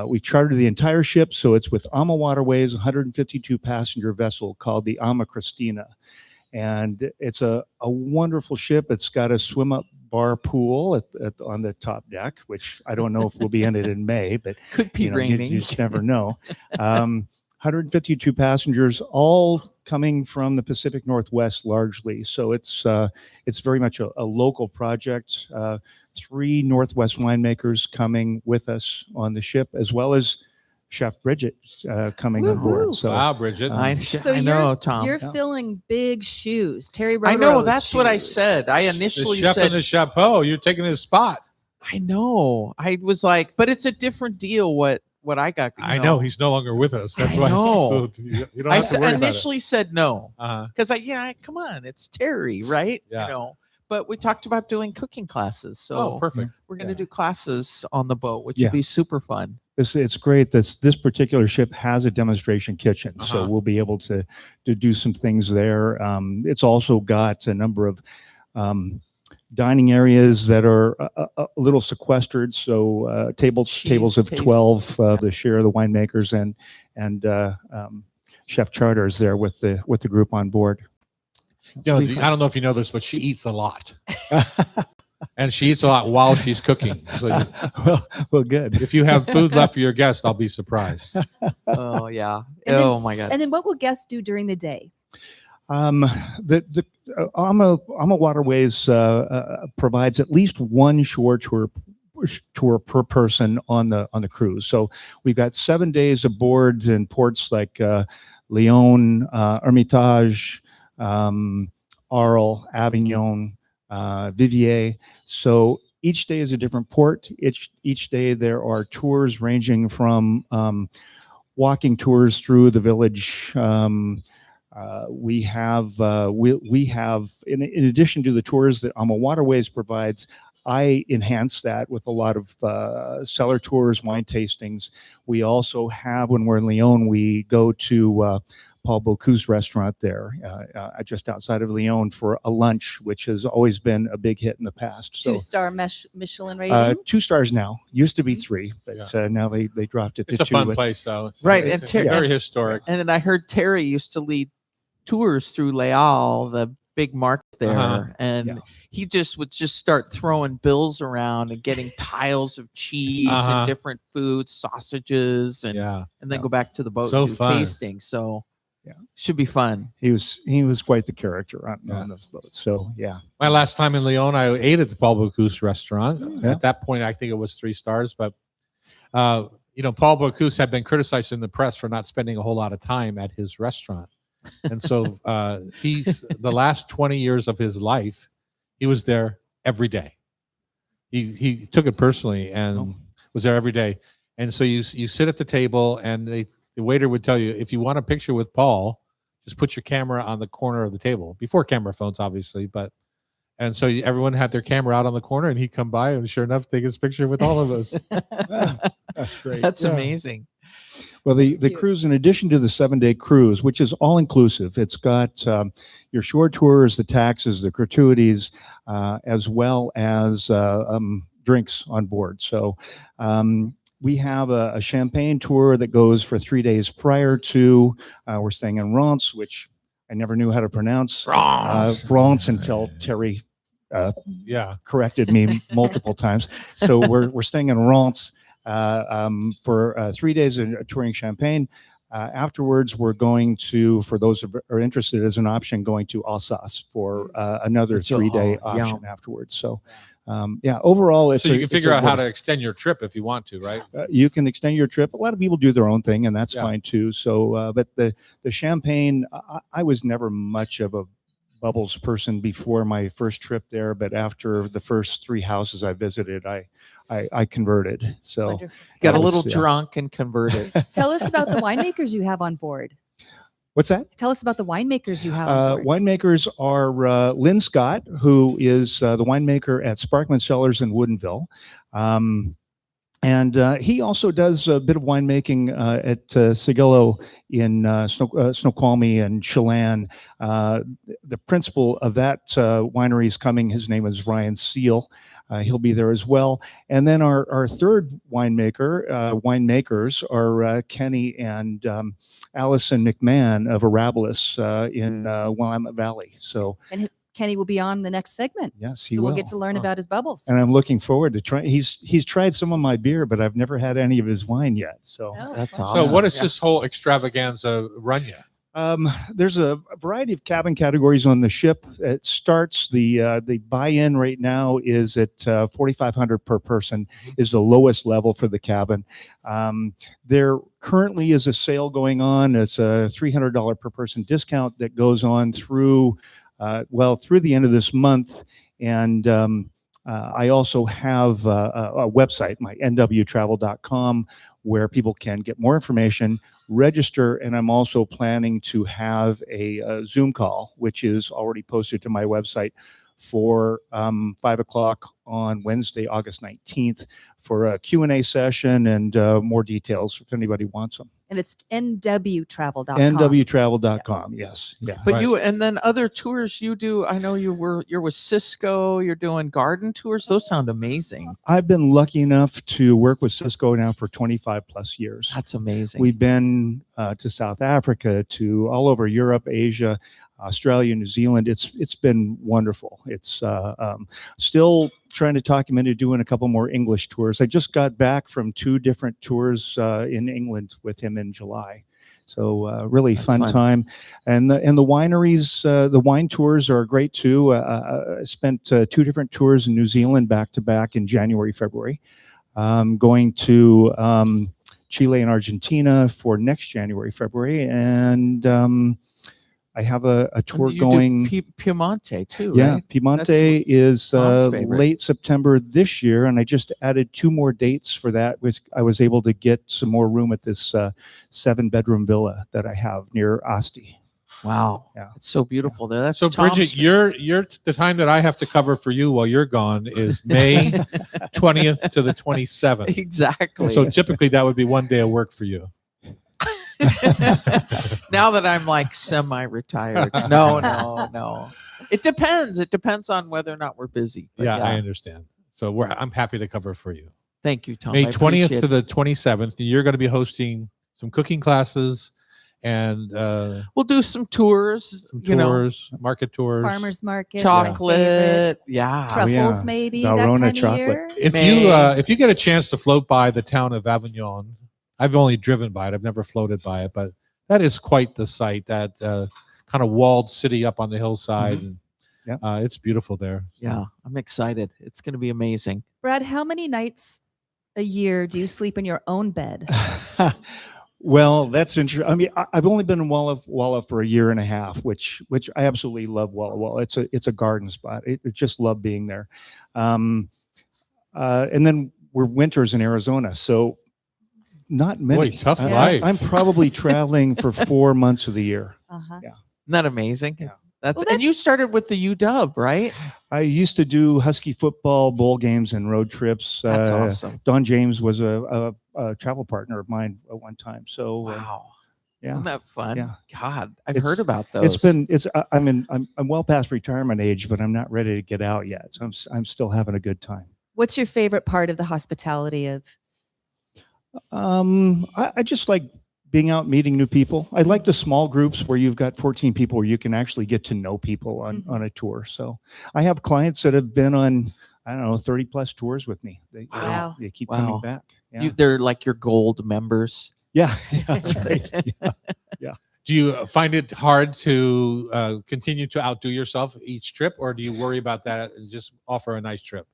we chartered the entire ship, so it's with AMA Waterways, 152 passenger vessel called the AMA Christina, and it's a wonderful ship. It's got a swim up bar pool on the top deck, which I don't know if we'll be in it in May, but Could be you raining. just never know. 152 passengers, all coming from the Pacific Northwest largely. So it's very much a local project. 3 Northwest winemakers coming with us on the ship, as well as Chef Bridget coming on board. Woohoo. So Wow, Bridget. Um, I So know, Tom. You're filling big shoes. Terry I know. Rotoro's That's what I shoes. said. I the initially chef said, in the chapeau. You're taking his spot. I know. I was like, but it's a different deal. What I got? you I know he's no longer with us. That's I why know. you don't I have to worry about it. initially said no Uh-huh. because come on, it's Terry, right? Yeah. You know. But we talked about doing cooking classes, so Oh, perfect. we're going to Yeah. do classes on the boat, which Yeah. would be super fun. it's great. This particular ship has a demonstration kitchen, so Uh-huh. we'll be able to do some things there. It's also got a number of dining areas that are a little sequestered. So tables of tasting. 12 to share the winemakers and Chef Charters there with the group on board. You know, Be fun. I don't know if you know this, but she eats a lot, and she eats a lot while she's cooking. So well, good. if you have food left for your guest, I'll be surprised. Oh yeah. And then- Oh my god. And then what will guests do during the day? The AMA Waterways provides at least one shore tour per person on the cruise. So we've got 7 days aboard in ports like Lyon, Hermitage, Arles, Avignon, Viviers. So each day is a different port. Each day there are tours ranging from walking tours through the village. We have in addition to the tours that AMA Waterways provides, I enhance that with a lot of cellar tours, wine tastings. We also have, when we're in Lyon, we go to Paul Bocuse restaurant there, just outside of Lyon, for a lunch, which has always been a big hit in the past. So 2-star Michelin rating. 2 stars now. Used to be 3, but now they dropped it to It's a 2. fun but- place, though. Right, It's and very historic. And then I heard Terry used to lead tours through Leal, the big market there, Uh-huh. and Yeah. he would start throwing bills around and getting piles of cheese Uh-huh. and different foods, sausages, and Yeah. then Yeah. go back to the boat So and do fun. tasting. So Should be fun. He was quite the character on Yeah. those boats. So yeah. My last time in Lyon, I ate at the Paul Bocuse restaurant. Yeah. At that point, I think it was 3 stars. But Paul Bocuse had been criticized in the press for not spending a whole lot of time at his restaurant, and so he's the last 20 years of his life, he was there every day. He took it personally and was there every day. And so you sit at the table, and the waiter would tell you, if you want a picture with Paul, just put your camera on the corner of the table, before camera phones, obviously. And so everyone had their camera out on the corner, and he'd come by, and sure enough, take his picture with all of us. That's great. That's Yeah. amazing. Well, the cute. cruise, in addition to the 7-day cruise, which is all inclusive, it's got your shore tours, the taxes, the gratuities, as well as drinks on board. So we have a champagne tour that goes for 3 days prior to. We're staying in Reims, which I never knew how to pronounce. Reims until Terry Yeah. corrected me multiple times. So we're staying in Reims for 3 days of touring Champagne. Afterwards, we're going to, for those who are interested, as an option, going to Alsace for another So, 3-day oh, yeah. option afterwards. So, overall, it's So you a- can it's figure a out how win. to extend your trip if you want to, right? You can extend your trip. A lot of people do their own thing, and that's Yeah. fine too. So, but the Champagne, I was never much of a bubbles person before my first trip there, but after the first 3 houses I visited, I converted. So Wonderful. Got a That was- little yeah. drunk and converted. Tell us about the winemakers you have on board. what's that? Tell us about the winemakers you have on board. Winemakers are Lynn Scott, who is the winemaker at Sparkman Cellars in Woodinville. And he also does a bit of winemaking at Sigillo in Snoqualmie and Chelan. The principal of that winery is coming. His name is Ryan Seal. He'll be there as well. And then our third winemakers are Kenny and Allison McMahon of Arabilis in Willamette Valley. So Kenny will be on the next segment. yes, he So will. we'll get to learn about his bubbles. And I'm looking forward to trying. He's tried some of my beer, but I've never had any of his wine yet. So Oh, That's fun. awesome. So what does Yeah. this whole extravaganza run you? there's a variety of cabin categories on the ship. It starts the buy-in right now is at $4,500 per person is the lowest level for the cabin. There currently is a sale going on. It's a $300 per person discount that goes on through through the end of this month. And I also have a website, my nwtravel.com, where people can get more information, register, and I'm also planning to have a Zoom call, which is already posted to my website for 5 o'clock on Wednesday, August 19th, for a Q&A session and more details if anybody wants them. And it's nwtravel.com. nwtravel.com, yes. Yeah. But Right. you, and then other tours you do. I know you're with Cisco. You're doing garden tours. Those sound amazing. I've been lucky enough to work with Cisco now for 25 plus years. That's amazing. We've been to South Africa, to all over Europe, Asia, Australia, New Zealand. It's been wonderful. It's still trying to talk him into doing a couple more English tours. I just got back from 2 different tours in England with him in July. So really That's fun fun. time. And the wineries, the wine tours are great too. I spent 2 different tours in New Zealand back to back in January, February. Going to Chile and Argentina for next January, February. And I have a And tour you do going. Piemonte too, Yeah, right? Piemonte is Mom's favorite. late September this year, and I just added 2 more dates for that. I was able to get some more room at this 7-bedroom villa that I have near Asti. Wow. Yeah. It's so beautiful there. That's So Tom's Bridget, you're the time that I have to cover for you while you're gone is May 20th to the 27th. Exactly. So typically that would be 1 day of work for you. Now that I'm like semi-retired. No. It depends. It depends on whether or not we're busy. But Yeah, I understand. So I'm happy to cover for you. Thank you, Tom. May I 20th appreciate to it. the 27th, you're going to be hosting some cooking classes and We'll do some tours. some you know, tours, market tours. Farmers market. my favorite. chocolate. Yeah. Truffles, yeah. maybe Valrhona that time chocolate. of year. If you get a chance to float by the town of Avignon, I've only driven by it. I've never floated by it, but That is quite the sight. That kind of walled city up on the hillside, and Yep. it's beautiful there. Yeah, I'm excited. It's going to be amazing. Brad, how many nights a year do you sleep in your own bed? Well, that's interesting. I mean, I've only been in Walla for a year and a half, which I absolutely love Walla Walla. It's a garden spot. I just love being there. And then we're winters in Arizona, so not many. Boy, tough I- life. I'm probably traveling for 4 months of the year. Uh-huh. Isn't that amazing? Yeah. That's, Well, and you started with the UW, right? I used to do Husky football bowl games and road trips. That's awesome. Don James was a travel partner of mine at one time. So Wow. yeah, Isn't that fun? Yeah. God, I've It's- heard about those. I'm well past retirement age, but I'm not ready to get out yet. So I'm still having a good time. What's your favorite part of the hospitality of? I just like being out meeting new people. I like the small groups where you've got 14 people where you can actually get to know people on Mhm. on a tour. So I have clients that have been on, I don't know, 30 plus tours with me. Wow. They keep Wow. coming back. Yeah. They're like your gold members. Yeah, that's right. Yeah. Do you find it hard to continue to outdo yourself each trip, or do you worry about that and just offer a nice trip?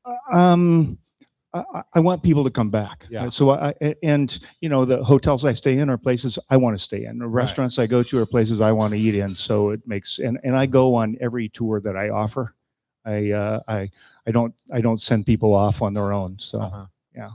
I want people to come back. Yeah. So and the hotels I stay in are places I want to stay in. The restaurants I go to are places I want to eat in. So it makes and I go on every tour that I offer. I don't send people off on their own. So Uh-huh. yeah.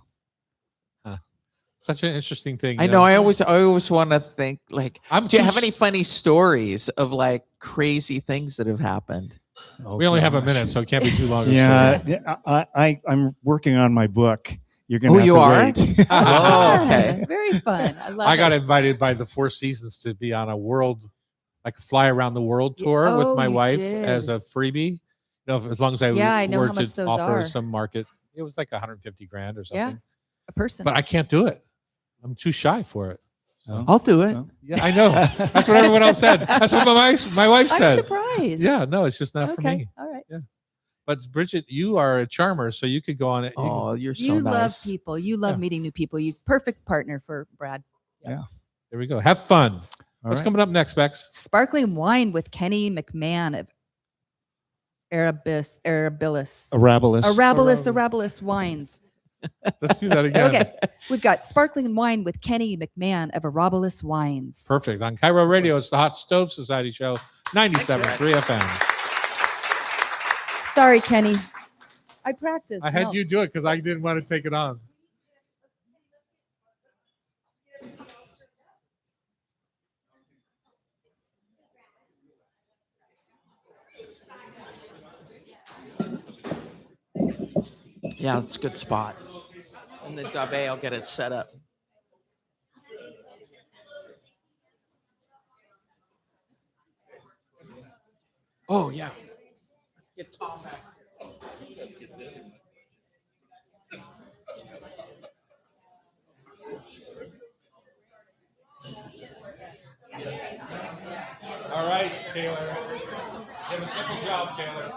Such an interesting thing. I you know. I always want to think like, I'm do you too have sh- any funny stories of like crazy things that have happened? We only have a gosh. minute, so it can't be too long. a story. Yeah, I'm working on my book. You're gonna Oh, have you to are? wait. Oh, okay. Very fun. I love I got it. invited by the Four Seasons to be on a fly around the world Y- tour oh, with my you wife did. as a freebie. As long as I Yeah, I know were how much to those offer are. some market, it was like 150 grand or Yeah. something. A person. But I can't do it. I'm too shy for it. No. I'll do it. No. Yeah, I know. That's what everyone else said. That's what my wife I'm said. surprised. Yeah, no, it's just not for Okay. me. All right. But Bridget, you are a charmer, so you could go on it. Oh, you're so You love nice. people. You love Yeah. meeting new people. You perfect partner for Brad. There we go. Have fun. All What's right. coming up next, Bex? Sparkling wine with Kenny McMahon of Arabilis Arabilis. Wines. Let's do that again. Okay. We've got sparkling wine with Kenny McMahon of Arabilis Wines. Perfect. On Cairo Radio, it's the Hot Stove Society Show, 97.3 FM. Sorry, Kenny. I practiced. I had No. you do it because I didn't want to take it on. Yeah, it's a good spot. And the Dave, I'll get it set up. Oh yeah. Let's get Tom back. All right, Taylor. You have a simple job, Taylor.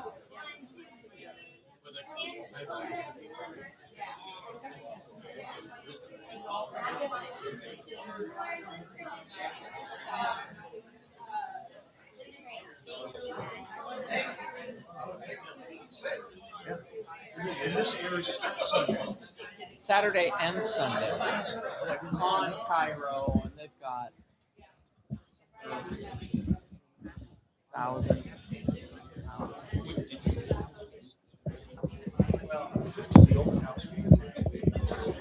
And this airs Sunday. Saturday and Sunday on Cairo, and they've got 1,000.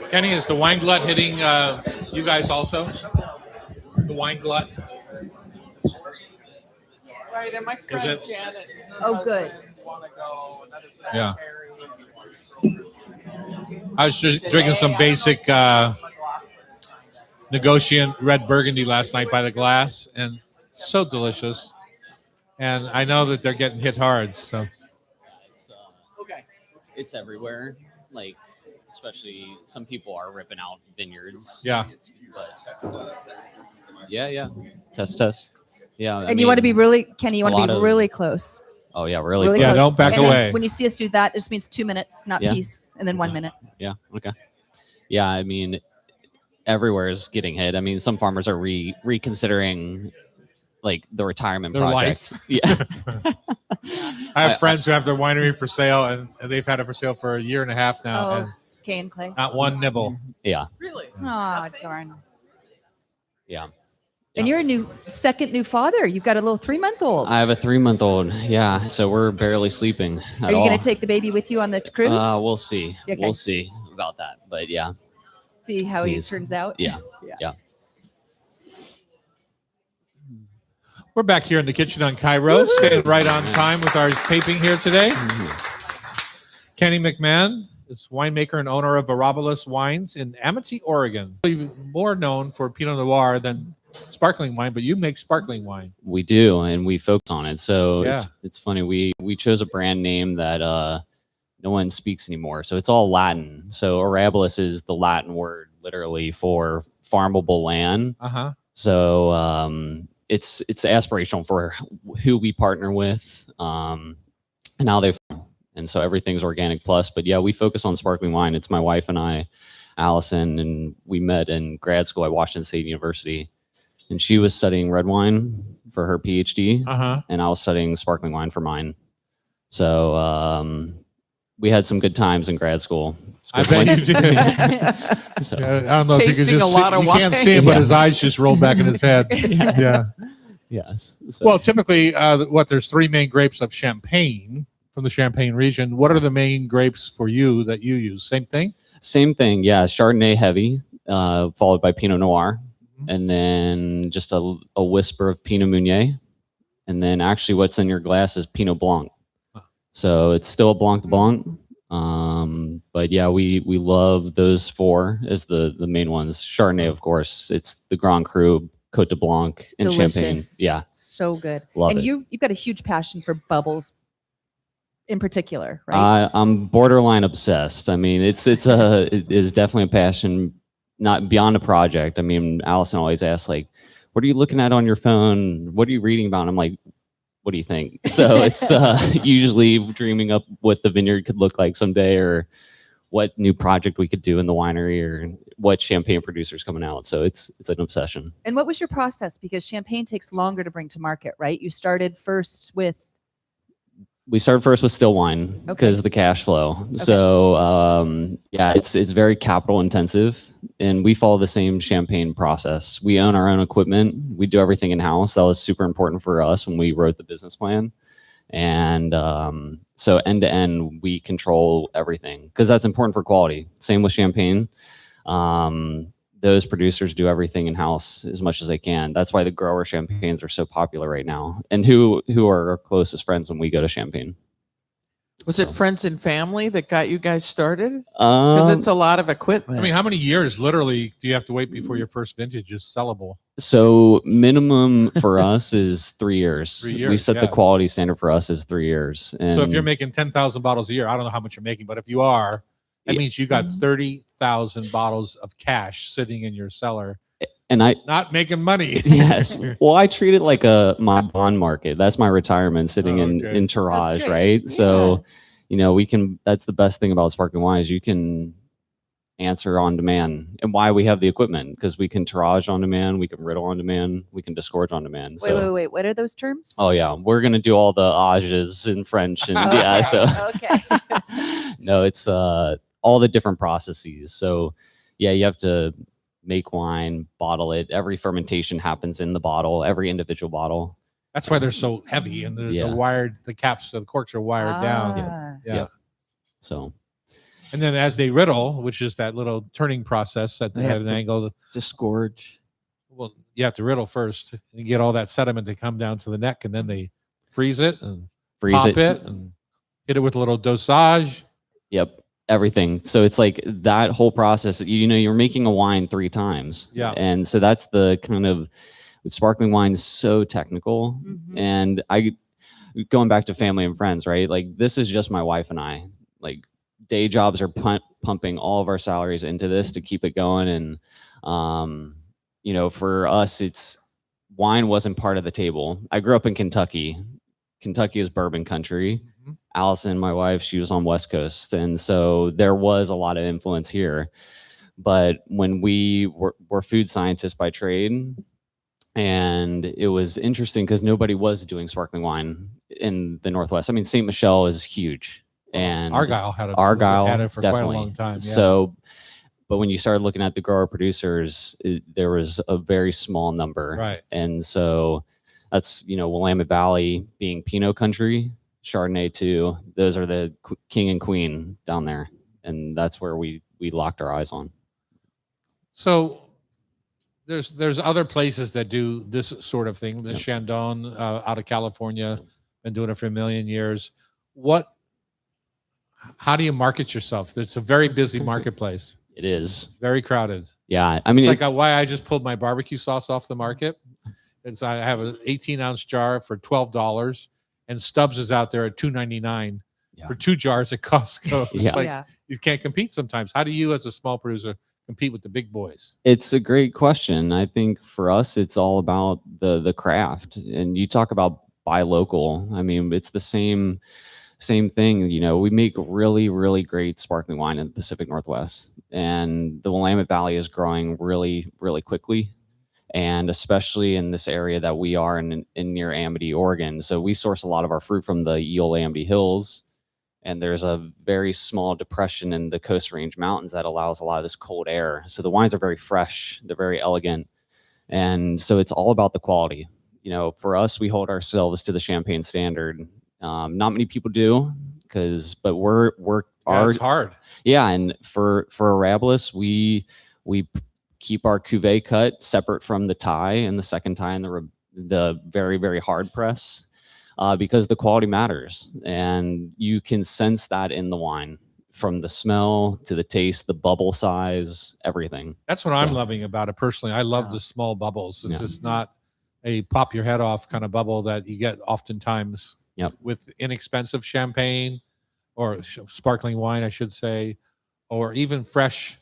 Kenny, is the wine glut hitting you guys also? The wine glut? Right, and my friend it- Janet. Oh, good. Want to go? Another friend, Yeah. Terry. I was just drinking some basic Negotiant red Burgundy last night by the glass, and so delicious. And I know that they're getting hit hard. So Okay. It's everywhere. Like, especially some people are ripping out vineyards. yeah, But yeah. Test. Yeah. I And you want to be mean, really, Kenny, you want a to lot be of- really close. Oh yeah, really. Really Yeah, close. don't back And then away. when you see us do that, it just means 2 minutes, not Yeah. peace, and then 1 minute. Yeah. Okay. Yeah. I mean, everywhere is getting hit. I mean, some farmers are reconsidering like the retirement Their project. life. Yeah. I have friends who have their winery for sale, and they've had it for sale for a year and a half now, Oh, and Kay and Clay. not one nibble. Yeah. Really? Oh, darn. Yeah. And you're a second new father. You've got a little 3-month-old. I have a 3-month-old. Yeah. So we're barely sleeping. Are you going to take the baby with you on the cruise? We'll see. Okay. We'll see about that. But yeah. See how he please. turns out? Yeah. We're back here in the kitchen on Cairo, staying right on time with our taping here today. Kenny McMahon is winemaker and owner of Arabolis Wines in Amity, Oregon. More known for Pinot Noir than sparkling wine, but you make sparkling wine. We do, and we focus on it. So Yeah. it's funny. We chose a brand name that no one speaks anymore. So it's all Latin. So Arabolis is the Latin word literally for farmable land. Uh-huh. So it's aspirational for who we partner with and how they farm. And so everything's organic plus. But yeah, we focus on sparkling wine. It's my wife and I, Allison, and we met in grad school at Washington State University. And she was studying red wine for her PhD, Uh-huh. and I was studying sparkling wine for mine. So we had some good times in grad school. I bet you did. So I don't know if you could Tasting just a lot of you can't wine. see him, but Yeah. his eyes just rolled back in his head. Yeah. yes. So, Well, typically, there's 3 main grapes of Champagne from the Champagne region. What are the main grapes for you that you use? Same thing? same thing. Yeah. Chardonnay heavy, followed by Pinot Noir. Mhm. And then just a whisper of Pinot Meunier. And then actually what's in your glass is Pinot Blanc. Huh. So it's still a Blanc de Blanc. But yeah, we love those 4 as the main ones. Chardonnay, of course. It's the Grand Cru, Cote de Blanc, and Champagne. Delicious. Yeah. So good. Love and it. you've got a huge passion for bubbles in particular, right? I'm borderline obsessed. I mean, it is definitely a passion, not beyond a project. I mean, Allison always asks, like, what are you looking at on your phone? What are you reading about? And I'm like, what do you think? So it's usually dreaming up what the vineyard could look like someday, or what new project we could do in the winery, or what champagne producers coming out. So it's an obsession. And what was your process? Because champagne takes longer to bring to market, right? You started first with We started first with still wine Okay. because of the cash flow. So yeah, it's very capital intensive, and we follow the same champagne process. We own our own equipment. We do everything in house. That was super important for us when we wrote the business plan. And so end to end, we control everything because that's important for quality. Same with champagne. Those producers do everything in house as much as they can. That's why the grower champagnes are so popular right now. And who are our closest friends when we go to Champagne? Was it friends and family that got you guys started? Because it's a lot of equipment. I mean, how many years literally do you have to wait before your first vintage is sellable? So minimum for us is 3 years. 3 We years, set yeah. the quality standard for us is 3 years. And So if you're making 10,000 bottles a year, I don't know how much you're making, but if you are, that Yeah. means you got 30,000 bottles of cash sitting in your cellar, and I not making money. yes, well, I treat it like my bond market. That's my retirement sitting Oh, okay. in Tourage, great. right? So, you know, that's the best thing about sparkling wine is you can answer on demand, and why we have the equipment, because we can Tourage on demand, we can riddle on demand, we can disgorge on demand. wait. What are those terms? Oh yeah, we're gonna do all the ages in French, and yeah, so Okay. no, it's all the different processes. So yeah, you have to make wine, bottle it. Every fermentation happens in the bottle, every individual bottle. That's why they're so heavy, and Yeah. the caps of the corks are wired down. Ah. Yeah. Yep. So And then as they riddle, which is that little turning process at They have an to- angle, Disgorge. well, you have to riddle first and get all that sediment to come down to the neck, and then they freeze it and freeze pop it and hit it with a little dosage. Yep. Everything. So it's like that whole process, you know, you're making a wine 3 times. Yeah. And so that's the kind of sparkling wine's so technical. Mhm. And going back to family and friends, right? Like this is just my wife and I. Like day jobs are pumping all of our salaries into this to keep it going. And you know, for us, wine wasn't part of the table. I grew up in Kentucky. Kentucky is bourbon country. Mhm. Allison, my wife, she was on West Coast, and so there was a lot of influence here. But when we're food scientists by trade, and it was interesting because nobody was doing sparkling wine in the Northwest. I mean, St. Michel is huge, and Argyle had it for definitely. quite a long time. Yeah. So, but when you started looking at the grower producers, there was a very small number, right. And so that's, Willamette Valley being Pinot country, Chardonnay too. Those are the king and queen down there, and that's where we locked our eyes on. So there's other places that do this sort of thing. The Chandon out of California, been doing it for a million years. How do you market yourself? It's a very busy marketplace. It is very crowded. Yeah, I mean, it's like why I just pulled my barbecue sauce off the market. I have an 18-ounce jar for $12, and Stubbs is out there at $2.99 for 2 jars at Costco. It's you can't compete sometimes. How do you, as a small producer, compete with the big boys? It's a great question. I think for us, it's all about the craft. And you talk about buy local. I mean, it's the same thing. We make really, really great sparkling wine in the Pacific Northwest, and the Willamette Valley is growing really, really quickly. And especially in this area that we are in near Amity, Oregon. So we source a lot of our fruit from the Eole Amity Hills. And there's a very small depression in the Coast Range Mountains that allows a lot of this cold air. So the wines are very fresh. They're very elegant. And so it's all about the quality. For us, we hold ourselves to the Champagne standard. Not many people do, but it's hard. Yeah. And for Arabilis, we keep our cuvee cut separate from the tie and the second tie and the very, very hard press. Because the quality matters, and you can sense that in the wine, from the smell to the taste, the bubble size, everything. That's what I'm loving about it personally. I love the small bubbles. It's just not a pop your head off kind of bubble that you get oftentimes with inexpensive champagne or sparkling wine, I should say, or even fresh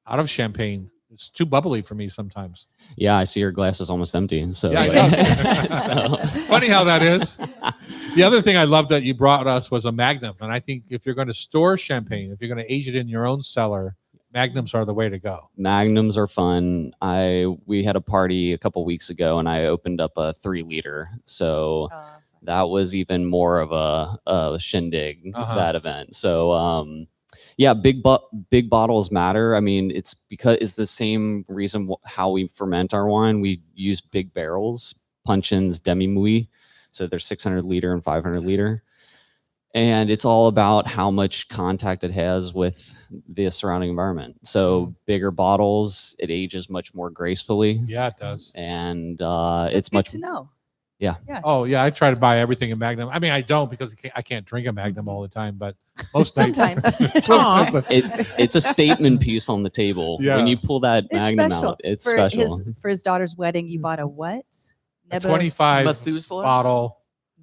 out of champagne. It's too bubbly for me sometimes. Yeah, I see your glass is almost empty. So, Funny how that is. The other thing I love that you brought us was a Magnum. And I think if you're going to store champagne, if you're going to age it in your own cellar, Magnums are the way to go. Magnums are fun. We had a party a couple weeks ago, and I opened up a 3-liter. So that was even more of a shindig, that event. So, big bottles matter. I mean, it's the same reason how we ferment our wine. We use big barrels, Puncheons demi-muid. So they're 600 liter and 500 liter. And it's all about how much contact it has with the surrounding environment. So bigger bottles, it ages much more gracefully. Yeah, it does. And it's much to know. Yeah. Oh, yeah. I try to buy everything in Magnum. I mean, I don't because I can't drink a Magnum all the time, but most sometimes. It's a statement piece on the table. Yeah. When you pull that Magnum out, it's special. For his daughter's wedding, you bought a what? A 25 Methuselah bottle.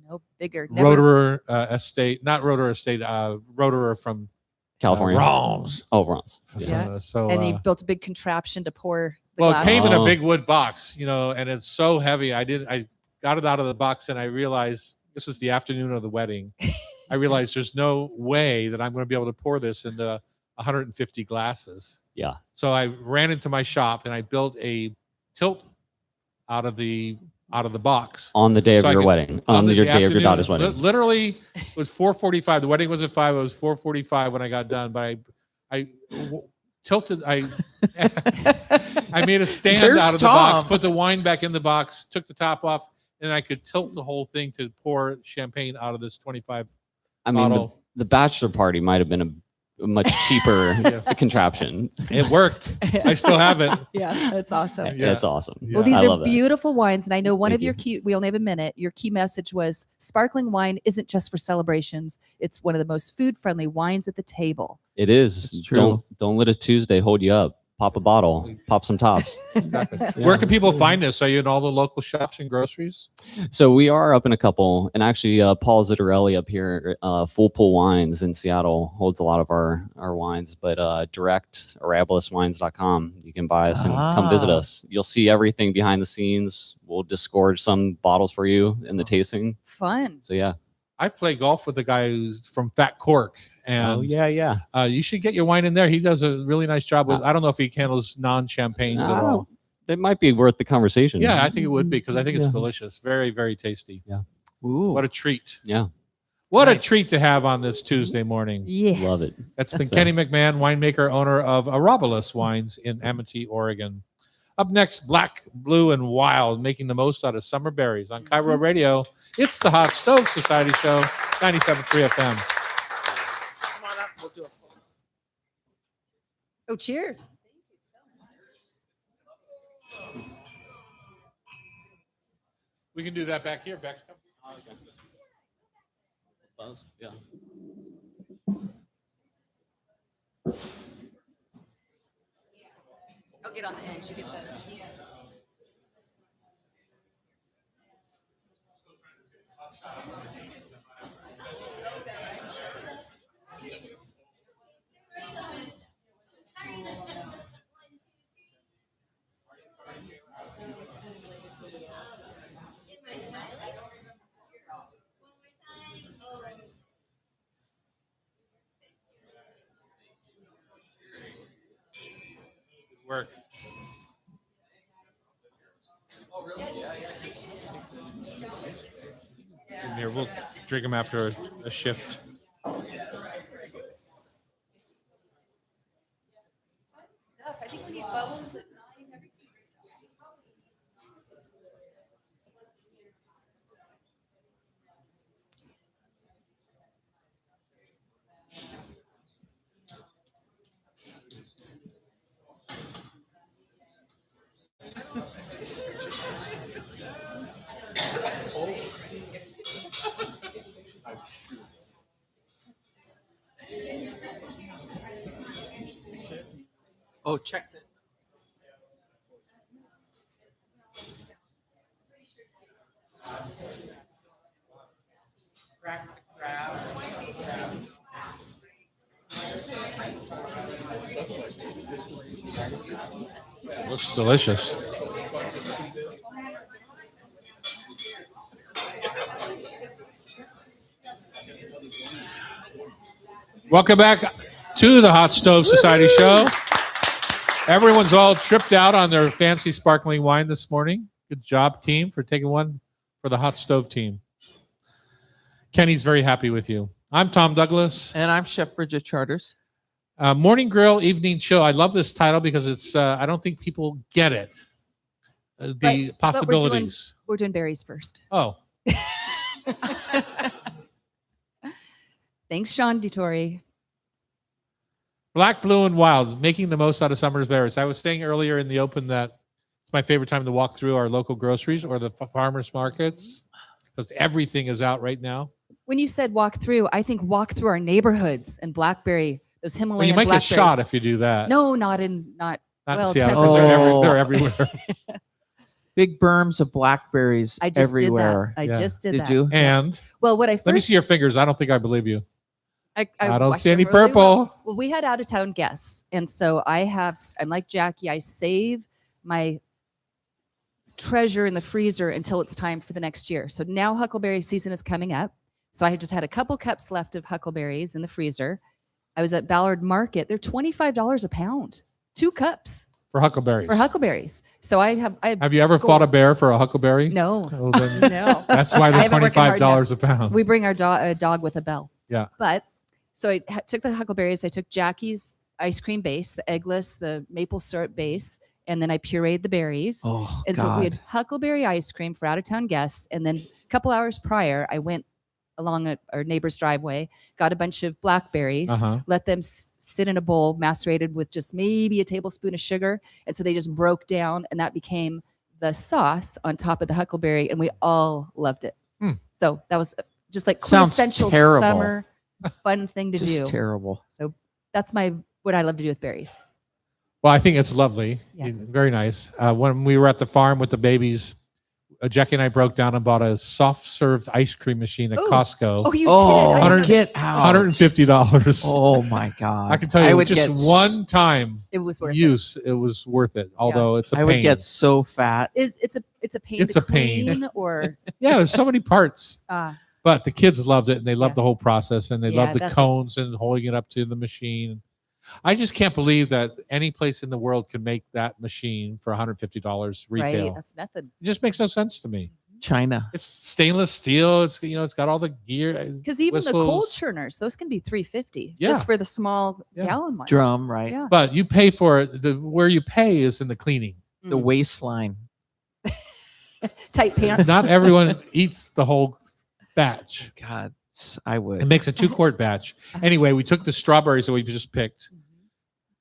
No, bigger. Roederer Estate, not Roederer Estate, Roederer from California. Rons. Oh, Rons. Yeah. So, and he built a big contraption to pour the well, glass. it came in a big wood box, and it's so heavy. I got it out of the box and I realized this is the afternoon of the wedding. I realized there's no way that I'm going to be able to pour this into 150 glasses. Yeah. So I ran into my shop and I built a tilt out of the box on the day of your wedding, on your day of your daughter's wedding. Literally, it was 4:45. The wedding was at 5. It was 4:45 when I got done. But I tilted. I made a stand out of the box, put the wine back in the box, took the top off, and I could tilt the whole thing to pour champagne out of this 25 bottle. The bachelor party might have been a much cheaper contraption. It worked. I still have it. Yeah, that's awesome. Yeah. That's awesome. Well, these I are beautiful wines. And I know one Thank of your key, we only have a minute, your key message was sparkling wine isn't just for celebrations. It's one of the most food-friendly wines at the table. It is. It's true. Don't let a Tuesday hold you up. Pop a bottle, pop some tops. Exactly. Yeah. Where can people find this? Are you in all the local shops and groceries? So we are up in a couple, and actually Paul Zittarelli up here, Full Pool Wines in Seattle holds a lot of our wines, but direct ArabilisWines.com. You can buy us and come visit us. You'll see everything behind the scenes. We'll disgorge some bottles for you in the tasting. Fun. So yeah. I play golf with a guy who's from Fat Cork, and Oh yeah. you should get your wine in there. He does a really nice job with. I don't know if he handles non-champagnes at all. It might be worth the conversation. Yeah, I think it would be because I think it's Yeah. delicious. Very, very tasty. Ooh. What a treat! Yeah. What a Nice. treat to have on this Tuesday morning. Yes. Love it. That's been So- Kenny McMahon, winemaker, owner of Arabolis Wines in Amity, Oregon. Up next, Black, Blue, and Wild, making the most out of summer berries on Cairo Radio. It's the Hot Stove Society Show, 97.3 FM. Come on up. We'll do a photo. Oh, cheers. We can do that back here, Bex. Come. Yeah. I'll get on the edge. You get the. Work. Here, we'll drink them after a shift. I think we need bubbles at 9 every Tuesday. Oh, check this. Looks delicious. Welcome back to the Hot Stove Society Show. Everyone's all tripped out on their fancy sparkling wine this morning. Good job, team, for taking one for the Hot Stove team. Kenny's very happy with you. I'm Tom Douglas. And I'm Chef Bridget Charters. Morning Grill, Evening Chill. I love this title because it's, I don't think people get it. The But we're possibilities. We're doing berries first. Oh, Thanks, Sean DeTore. Black, Blue, and Wild, making the most out of summer's berries. I was saying earlier in the open that it's my favorite time to walk through our local groceries or the farmers markets because everything is out right now. When you said walk through, I think walk through our neighborhoods and blackberry, those Well, Himalayan you might get blackberries. shot if you do that. No, not Not well, in it Seattle, depends 'cause on- they're everywhere. Big berms of blackberries I just everywhere. did that. I Yeah. just did Did that. you? And Well, what I first let me see your fingers. I don't think I believe you. I don't watched see them any really well. purple. Well, we had out of town guests, and so I'm like Jackie. I save my treasure in the freezer until it's time for the next year. So now huckleberry season is coming up. So I just had a couple cups left of huckleberries in the freezer. I was at Ballard Market. They're $25 a pound, 2 cups For huckleberries. for huckleberries. So I have Have you ever fought a bear for a huckleberry? no, Well, then no. that's why I they're haven't worked hard $25 a pound. We bring our dog with a bell. Yeah. But so I took the huckleberries. I took Jackie's ice cream base, the eggless, the maple syrup base, and then I pureed the berries. Oh, and so God. we had huckleberry ice cream for out of town guests. And then a couple hours prior, I went along our neighbor's driveway, got a bunch of blackberries, Uh-huh. let them sit in a bowl macerated with just maybe a tablespoon of sugar. And so they just broke down, and that became the sauce on top of the huckleberry. And we all loved it. Hmm. So that was just like Sounds quintessential terrible. summer fun thing to Just do. terrible. So that's what I love to do with berries. Well, I think it's lovely. Yeah. Very nice. When we were at the farm with the babies, Jackie and I broke down and bought a soft served ice cream machine at Ooh. Costco. Oh, you Oh, did. I 100 remember. get out. $150. Oh my God. I can tell I you, would just get one time It was worth it. use, it was worth it. Although it's a I pain. would get so fat. It's a pain It's to a pain. clean or Yeah, there's so many parts. But the kids loved it, and they loved Yeah. the whole process, and they Yeah, loved the that's a- cones and holding it up to the machine. I just can't believe that any place in the world can make that machine for $150 retail. Right. That's nothing. It just makes no sense to me. China. It's stainless steel. It's it's got all the gear. Because even the cold whistles. churners, those can be $350 Yeah. just for the small Yeah. gallon ones. Drum, right? Yeah. But you pay for it. Where you pay is in the cleaning. The waistline. Tight pants. Not everyone eats the whole batch. God, I It would. makes a 2-quart batch. Anyway, we took the strawberries that we just picked,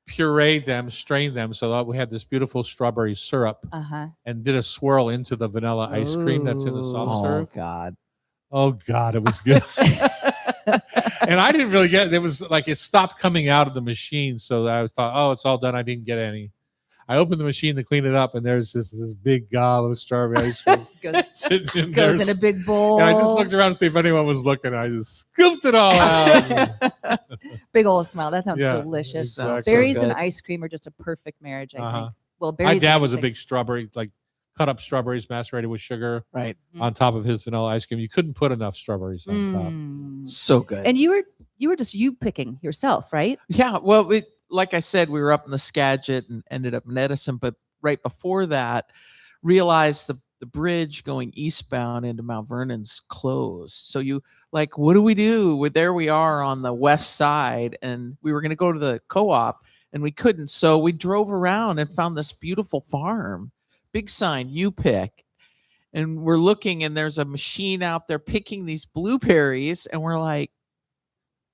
pureed them, strained them so that we had this beautiful strawberry syrup, Uh-huh. and did a swirl into the vanilla ice cream that's in the soft Oh serve. God. Oh God, it was good. And I didn't really get it. It was like it stopped coming out of the machine, so I thought, oh, it's all done. I didn't get any. I opened the machine to clean it up, and there's this big gob of strawberry ice cream Goes, sitting in goes there. in a big bowl. And I just looked around to see if anyone was looking. I just scooped it all out. Big old smile. That sounds Yeah, delicious. exactly. Berries So and good. ice cream are just a perfect marriage, I Uh-huh. think. Well, My berries. dad and was a everything. big strawberry, like cut up strawberries macerated with sugar Right. on top of his vanilla ice cream. You couldn't put enough strawberries on top. Mm. So good. And you were just you picking yourself, right? Yeah, well, like I said, we were up in the Skagit and ended up in Edison, but right before that, realized the bridge going eastbound into Mount Vernon's closed. So you like, what do we do? There we are on the west side, and we were going to go to the co-op, and we couldn't. So we drove around and found this beautiful farm, big sign, you pick. And we're looking, and there's a machine out there picking these blueberries, and we're like,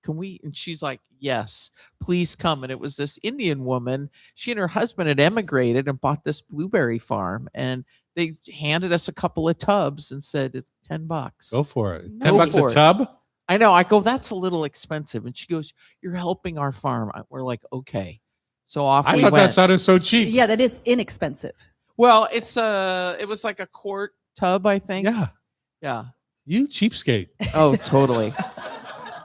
can we? And she's like, yes, please come. And it was this Indian woman. She and her husband had emigrated and bought this blueberry farm, and they handed us a couple of tubs and said it's $10. Go for it. Go $10 for a it. tub. I know. I go, that's a little expensive. And she goes, you're helping our farm. We're like, okay. So off I we thought went. that sounded so cheap. Yeah, that is inexpensive. Well, it was like a quart tub, I think. Yeah. Yeah. You cheapskate. Oh, totally.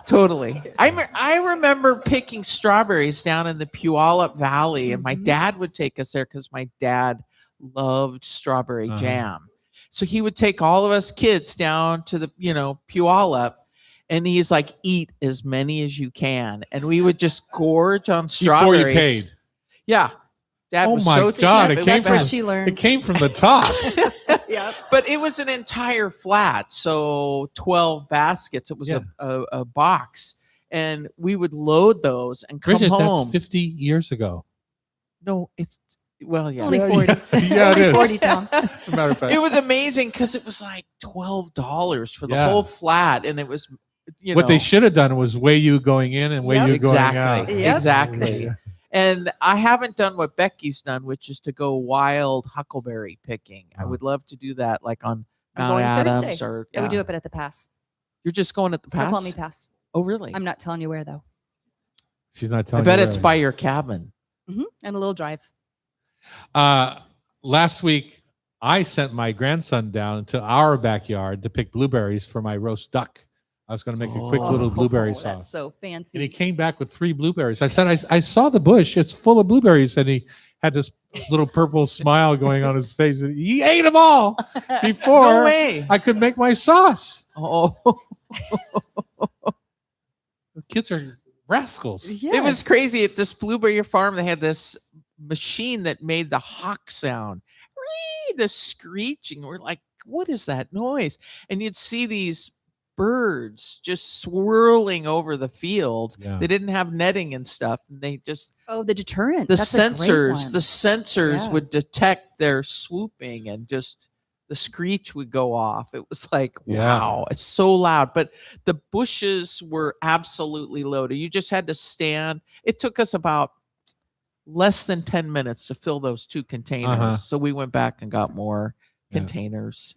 Totally. I remember picking strawberries down in the Puyallup Valley, and my Mhm. dad would take us there because my dad loved strawberry Uh-huh. jam. So he would take all of us kids down to the, Puyallup, and he's like, eat as many as you can. And we would just gorge on Before strawberries. you paid. Yeah. Dad Oh was my so God, cheap. it came That's where from- she It learned. came from the top. Yep. But it was an entire flat, so 12 baskets. It was Yeah. a box, and we would load those and come Bridget, home. that's 50 years ago. No, it's yeah. Only Yeah, 40. yeah, it Only is. 40, Tom. As a matter of fact. It was amazing because it was like $12 for the Yeah. whole flat, and it was What they should have done was weigh you going in and weigh Yep. you going out. exactly Yep. exactly. And I haven't done what Becky's done, which is to go wild huckleberry picking. I Oh. would love to do that, like on I'm Mount going Adams Thursday. or Yeah, we do it, but at the pass. You're just going at the Still pass. call me pass. Oh, really? I'm not telling you where though. She's not I telling bet you it's where. by your cabin. And a little drive. Last week, I sent my grandson down to our backyard to pick blueberries for my roast duck. I was going to make a quick little blueberry That's sauce. so And he fancy. came back with 3 blueberries. I said, I saw the bush. It's full of blueberries. And he had this little purple smile going on his face. And he ate them all No before way. I could make my sauce. Oh, The kids are rascals. Yes. it was crazy at this blueberry farm. They had this machine that made the hawk sound, the screeching. We're like, what is that noise? And you'd see these birds just swirling over the field. Yeah. They didn't have netting and stuff. And they just Oh, the deterrent. the That's a great sensors, one. the sensors Yeah. would detect their swooping, and just the screech would go off. It was like, Yeah. wow, it's so loud. But the bushes were absolutely loaded. You just had to stand. It took us about less than 10 minutes to fill those 2 containers. Uh-huh. So we went back and got more Yeah. containers.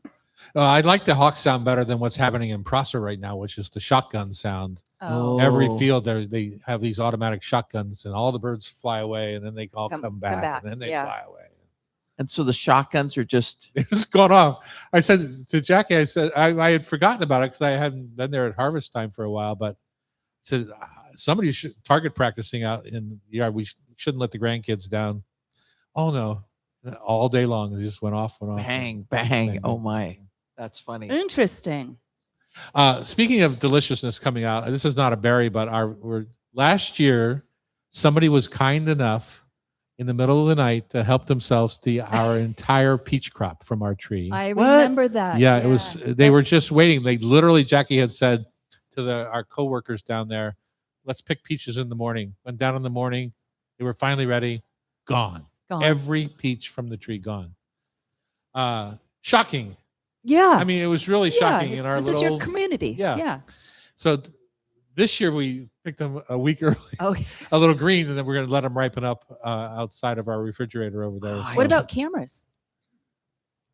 I like the hawk sound better than what's happening in Prosser right now, which is the shotgun sound. Oh. Every Oh. field, they have these automatic shotguns, and all the birds fly away, and then they all come back, and then they yeah. fly away. And so the shotguns are just, It was gone off. I said to Jackie, I said I had forgotten about it because I hadn't been there at harvest time for a while. But I said somebody should target practicing out in the yard. We shouldn't let the grandkids down. Oh no, all day long they just went off. bang, bang. Oh my, that's funny. Interesting. Speaking of deliciousness coming out, this is not a berry, but last year, somebody was kind enough in the middle of the night to help themselves to our entire peach crop from our tree. I What? remember that. Yeah, it was. They were That's- just waiting. They literally, Jackie had said to our coworkers down there, "Let's pick peaches in the morning." Went down in the morning. They were finally ready. Gone. gone. Every peach from the tree gone. Shocking. Yeah. I mean, it was really shocking in our this is little. your community. Yeah. Yeah. So this year we picked them a week early, Oh, a little green, and then we're going to let them ripen up outside of our refrigerator over there. What what So- about cameras?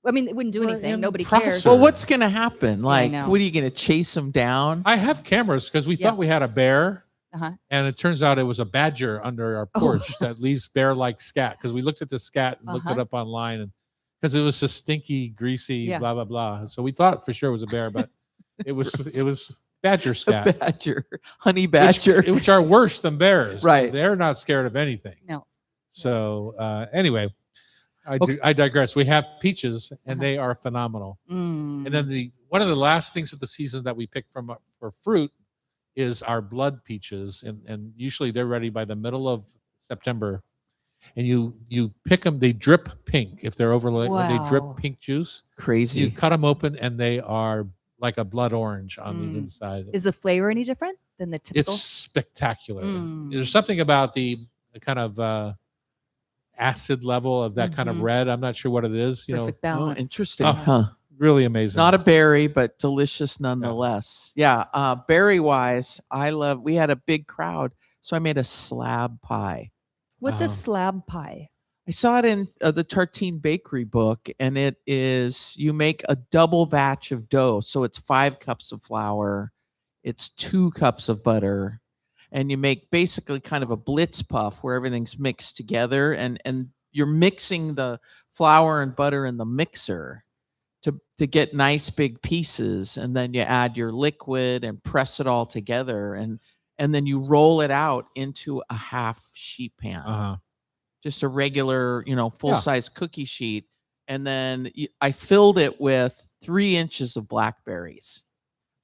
I mean, it wouldn't do We're anything. in Nobody process. cares. Well, what's going to happen? Like, know. what are you going to chase them down? I have cameras because we Yeah. thought we had a bear. Uh-huh. And it turns out it was a badger under our Oh. porch that leaves bear-like scat. Because we looked at the scat and looked it Uh-huh. up online, and because it was a stinky, greasy, Yeah. blah blah blah. So we thought for sure it was a bear, but it was badger A scat, badger, honey badger. which are worse than bears. Right. They're not scared of anything. No. So anyway, Okay. I digress. We have peaches, and Uh-huh. they are phenomenal. Mm. And then one of the last things of the season that we pick from for fruit is our blood peaches, and usually they're ready by the middle of September. And you pick them; they drip pink if they're overlaid. When they drip Wow. pink juice, you Crazy. cut them open, and they are like a blood orange on Mm. the inside. Is the flavor any different than the typical? It's spectacular. Mm. There's something about the kind of acid level of that kind of Mhm. red. I'm not sure what it is. Perfect Oh, balance. interesting. Oh. Huh. Really amazing. Not a berry, but delicious nonetheless. Yeah. Berry wise, we had a big crowd. So I made a slab pie. What's a Wow. slab pie? I saw it in the Tartine Bakery book, and it is you make a double batch of dough. So it's 5 cups of flour, it's 2 cups of butter, and you make basically kind of a blitz puff where everything's mixed together, and you're mixing the flour and butter in the mixer to get nice big pieces, and then you add your liquid and press it all together, and then you roll it out into a half sheet pan, Uh-huh. just a regular, full size cookie sheet. And then I filled it with 3 inches of blackberries.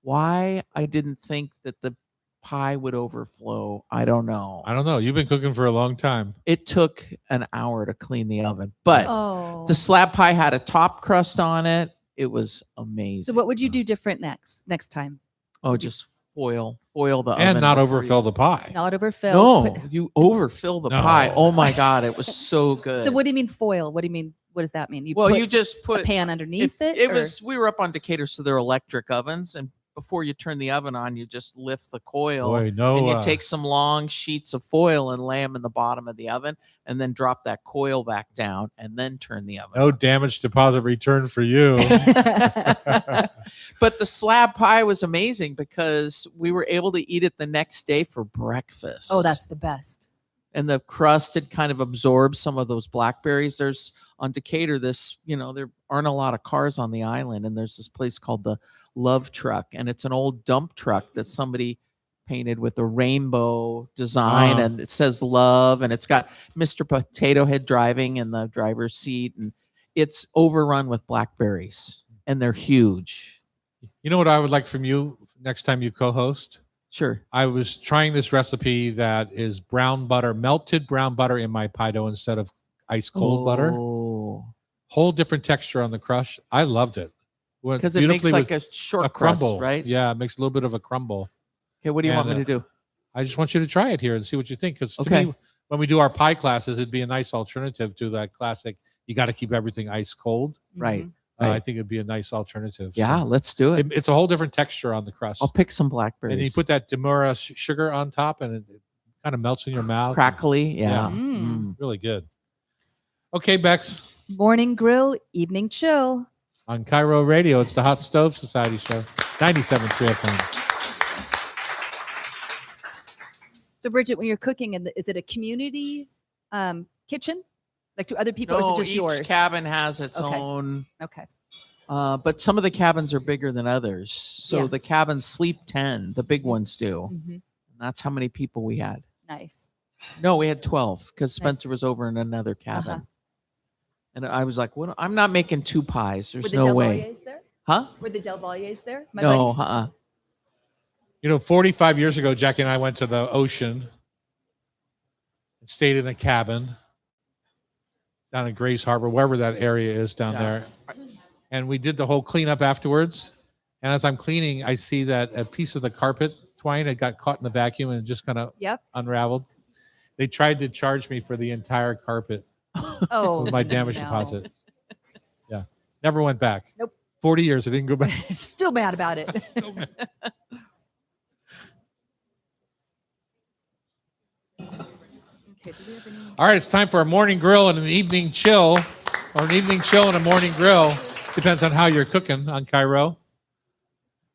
Why I didn't think that the pie would overflow, I don't know. I don't know. You've been cooking for a long time. It took an hour to clean the oven, but Oh. the slab pie had a top crust on it. It was amazing. So what would you do different next time? Oh, just foil the oven. And not before overfill you- the pie. Not overfill. No, but- you overfill the No. pie. Oh my God, it was so good. So what do you mean foil? What do you mean? What does that mean? You Well, put you just a put pan underneath it. It or- was we were up on Decatur, so they're electric ovens, and before you turn the oven on, you just lift the coil. Boy, no. And you take some long sheets of foil and lay them in the bottom of the oven, and then drop that coil back down, and then turn the oven. no on. damage deposit return for you. But the slab pie was amazing because we were able to eat it the next day for breakfast. Oh, that's the best. And the crust had kind of absorbed some of those blackberries. There's on Decatur, there aren't a lot of cars on the island, and there's this place called the Love Truck, and it's an old dump truck that somebody painted with a rainbow design, Wow. and it says love, and it's got Mr. Potato Head driving in the driver's seat, and it's overrun with blackberries, and they're huge. You know what I would like from you next time you co-host? Sure. I was trying this recipe that is brown butter, melted brown butter in my pie dough instead of ice cold butter. Oh, Whole different texture on the crush. I loved it. Went because it makes beautifully like with a short a crust, crumble, right? Yeah, it makes a little bit of a crumble. Okay, what do you want me And, to do? I just want you to try it here and see what you think. Because to Okay. me, when we do our pie classes, it'd be a nice alternative to that classic. You got to keep everything ice cold. Right. Mhm. I Right. think it'd be a nice alternative. Yeah, So let's do it. it's a whole different texture on the crust. I'll pick some blackberries. And then you put that Demura sugar on top, and it kind of melts in your mouth. crackly. Yeah. Yeah. Mm. Really good. Okay, Bex, Morning grill, evening chill. on Cairo Radio, it's the Hot Stove Society Show, 97.3 FM. So Bridget, when you're cooking, is it a community kitchen? Like to other people, or is it just each yours? cabin has its Okay. own. Okay. But some of the cabins are bigger than others. So Yeah. the cabins sleep 10. The big ones do. hmm And that's how many people we had. Nice. No, we had 12 because Nice. Spencer was over in another cabin. Uh-huh. And I was like, "What? I'm not making 2 pies. There's Were the no Del way." Valle there? Huh? Were the Del Valles there? My No, buddies? You know, 45 years ago, Jackie and I went to the ocean and stayed in a cabin down in Grace Harbor, wherever that area is down Yeah. there. And we did the whole cleanup afterwards. And as I'm cleaning, I see that a piece of the carpet twine had got caught in the vacuum and just kind of Yep. unraveled. They tried to charge me for the entire carpet Oh, with my damage no. deposit. Yeah. Never went back. Nope. 40 years. I didn't go back. Still mad about it. Okay, do we have any- All right, it's time for a morning grill and an evening chill, or an evening chill and a morning grill. Depends on how you're cooking on Cairo.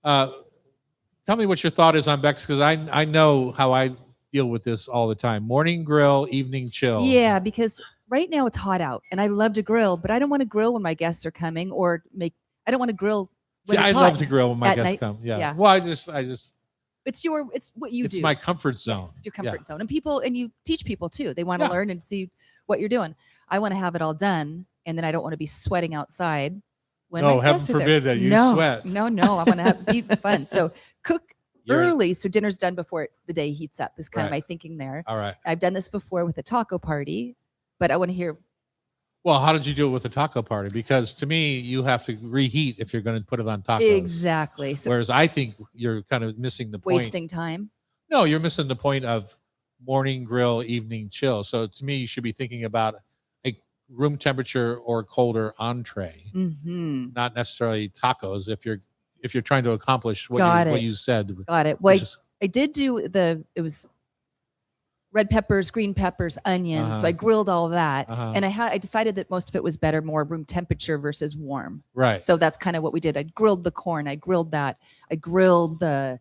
Tell me what your thought is on Bex, because I know how I deal with this all the time. Morning grill, evening chill. Yeah, because right now it's hot out and I love to grill, but I don't want to grill when my guests are coming I don't want to grill See, when I it's love hot. to grill when my at guests night. come. Yeah. Yeah. Well, I just, It's what you it's do. my comfort zone. Yes, it's your Yeah. comfort zone. And you teach people too. They want to Yeah. learn and see what you're doing. I want to have it all done and then I don't want to be sweating outside when No, my heaven guests are there. forbid that you no, sweat. No, I want to have be fun. So cook You're- early so dinner's done before the day heats up is kind of Right. my thinking there. All right. I've done this before with a taco party, but I want to hear Well, how did you do it with the taco party? Because to me, you have to reheat if you're going to put it on tacos. exactly. So Whereas I think you're kind of missing the point. wasting time. No, you're missing the point of morning grill, evening chill. So to me, you should be thinking about a room temperature or colder entree, Mm-hmm. not necessarily tacos. If you're trying to accomplish what Got what it. you said. Got it. Well, which is- I did do it was red peppers, green peppers, onions. So Uh-huh. I grilled all that. Uh-huh. And I decided that most of it was better, more room temperature versus warm. right. So that's kind of what we did. I grilled the corn. I grilled that. I grilled the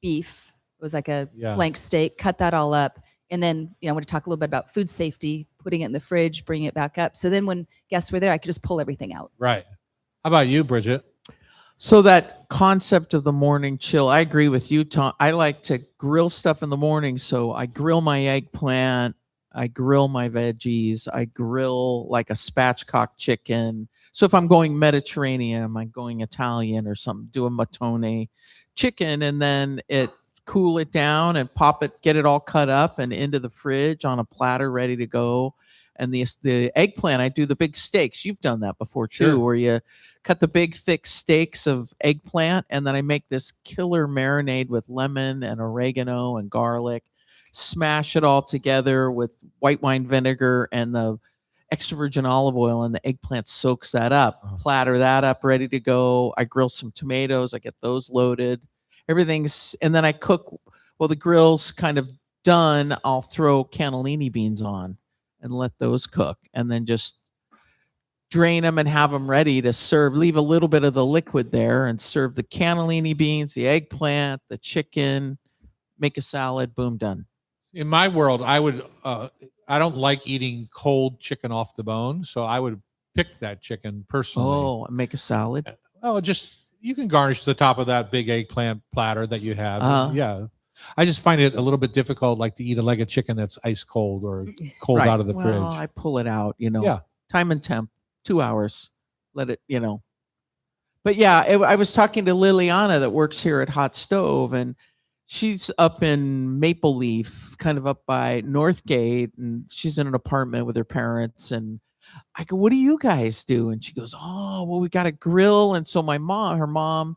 beef. It was like a Yeah. flank steak, cut that all up. And then, I want to talk a little bit about food safety, putting it in the fridge, bringing it back up. So then when guests were there, I could just pull everything out. Right. How about you, Bridget? So that concept of the morning chill, I agree with you, Tom. I like to grill stuff in the morning. So I grill my eggplant, I grill my veggies, I grill like a spatchcock chicken. So if I'm going Mediterranean, I'm going Italian or something, do a matone chicken and then cool it down and pop it, get it all cut up and into the fridge on a platter ready to go. And the eggplant, I do the big steaks. You've done that before too, Sure. where you cut the big thick steaks of eggplant, and then I make this killer marinade with lemon and oregano and garlic. Smash it all together with white wine vinegar and the extra virgin olive oil, and the eggplant soaks that up. Oh. Platter that up, ready to go. I grill some tomatoes. I get those loaded. Everything's, and then I cook. Well, the grill's kind of done. I'll throw cannellini beans on and let those cook, and then just drain them and have them ready to serve. Leave a little bit of the liquid there and serve the cannellini beans, the eggplant, the chicken, make a salad, boom, done. In my world, I would. I don't like eating cold chicken off the bone, so I would pick that chicken personally. Oh, and make a salad. Oh, just you can garnish the top of that big eggplant platter that you have. Uh-huh. Yeah. I just find it a little bit difficult, like to eat a leg of chicken that's ice cold or cold Right. out of the Well, fridge. I pull it out, Yeah. time and temp, 2 hours, let it, But yeah, I was talking to Liliana that works here at Hot Stove, and she's up in Maple Leaf, kind of up by Northgate, and she's in an apartment with her parents. And I go, "What do you guys do?" And she goes, "Oh, well, we got a grill." And so her mom,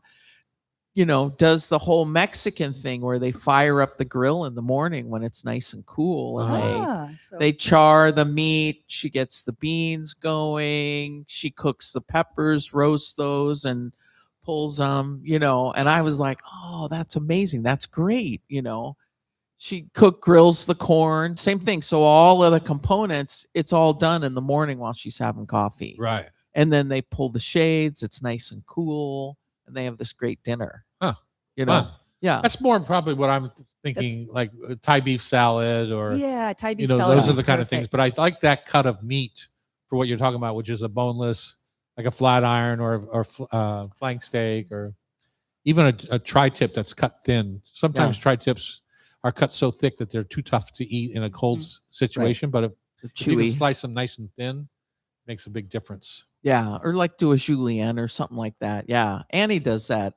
does the whole Mexican thing where they fire up the grill in the morning when it's nice and cool, and Uh-huh. they char the meat. She gets the beans going. She cooks the peppers, roasts those, and pulls them, and I was like, "Oh, that's amazing. That's great." She grills the corn, same thing. So all of the components, it's all done in the morning while she's having coffee. Right. And then they pull the shades. It's nice and cool, and they have this great dinner. Huh. You know, Fun. yeah. That's more probably what I'm thinking, like Thai beef salad or, Yeah, Thai beef salad. those would are the be kind of things. perfect. But I like that cut of meat for what you're talking about, which is a boneless, like a flat iron or flank steak, or even a tri-tip that's cut thin. Sometimes tri-tips are cut so thick that they're too tough to eat in a cold situation. But if you can Chewy. slice them nice and thin, makes a big difference. Yeah, or like do a julienne or something like that. Yeah, Annie does that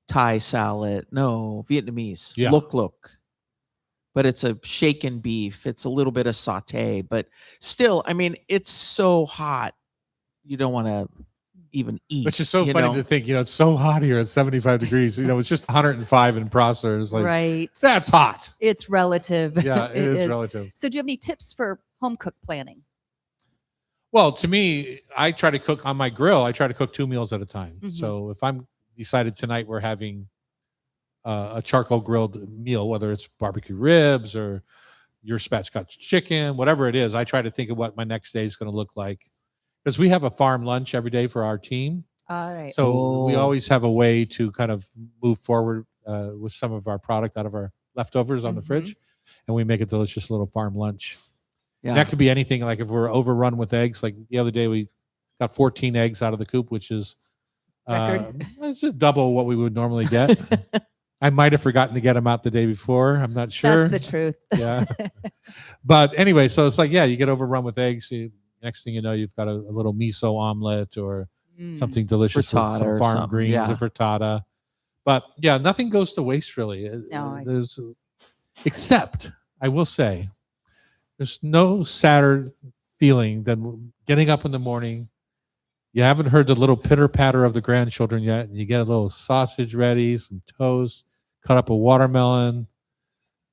Thai salad. No, Vietnamese. Yeah. Look. But it's a shaken beef. It's a little bit of saute, but still, I mean, it's so hot. You don't want to even eat. Which is so you funny know? to think, it's so hot here at 75 degrees. It's just 105 in Prosser. It's like, right. that's hot. It's relative. Yeah, it is relative. So do you have any tips for home cook planning? Well, to me, I try to cook on my grill. I try to cook 2 meals at a time. Mhm. So if I'm decided tonight we're having a charcoal grilled meal, whether it's barbecue ribs or your spatchcock chicken, whatever it is, I try to think of what my next day is going to look like. Because we have a farm lunch every day for our team. All right. So we Oh. always have a way to kind of move forward with some of our product out of our leftovers on the Mhm. fridge. And we make a delicious little farm lunch. Yeah. That could be anything. Like if we're overrun with eggs, like the other day we got 14 eggs out of the coop, which is Record. it's just double what we would normally get. I might have forgotten to get them out the day before. I'm not sure. That's the truth. Yeah. But anyway, so it's like, yeah, you get overrun with eggs. Next thing you know, you've got a little miso omelet or Mm. something delicious with Frittata some or farm something, greens, yeah. a frittata. But yeah, nothing goes to waste really. No, There's except I will say, there's no sadder feeling than getting up in the morning. You haven't heard the little pitter patter of the grandchildren yet, and you get a little sausage ready, some toast, cut up a watermelon,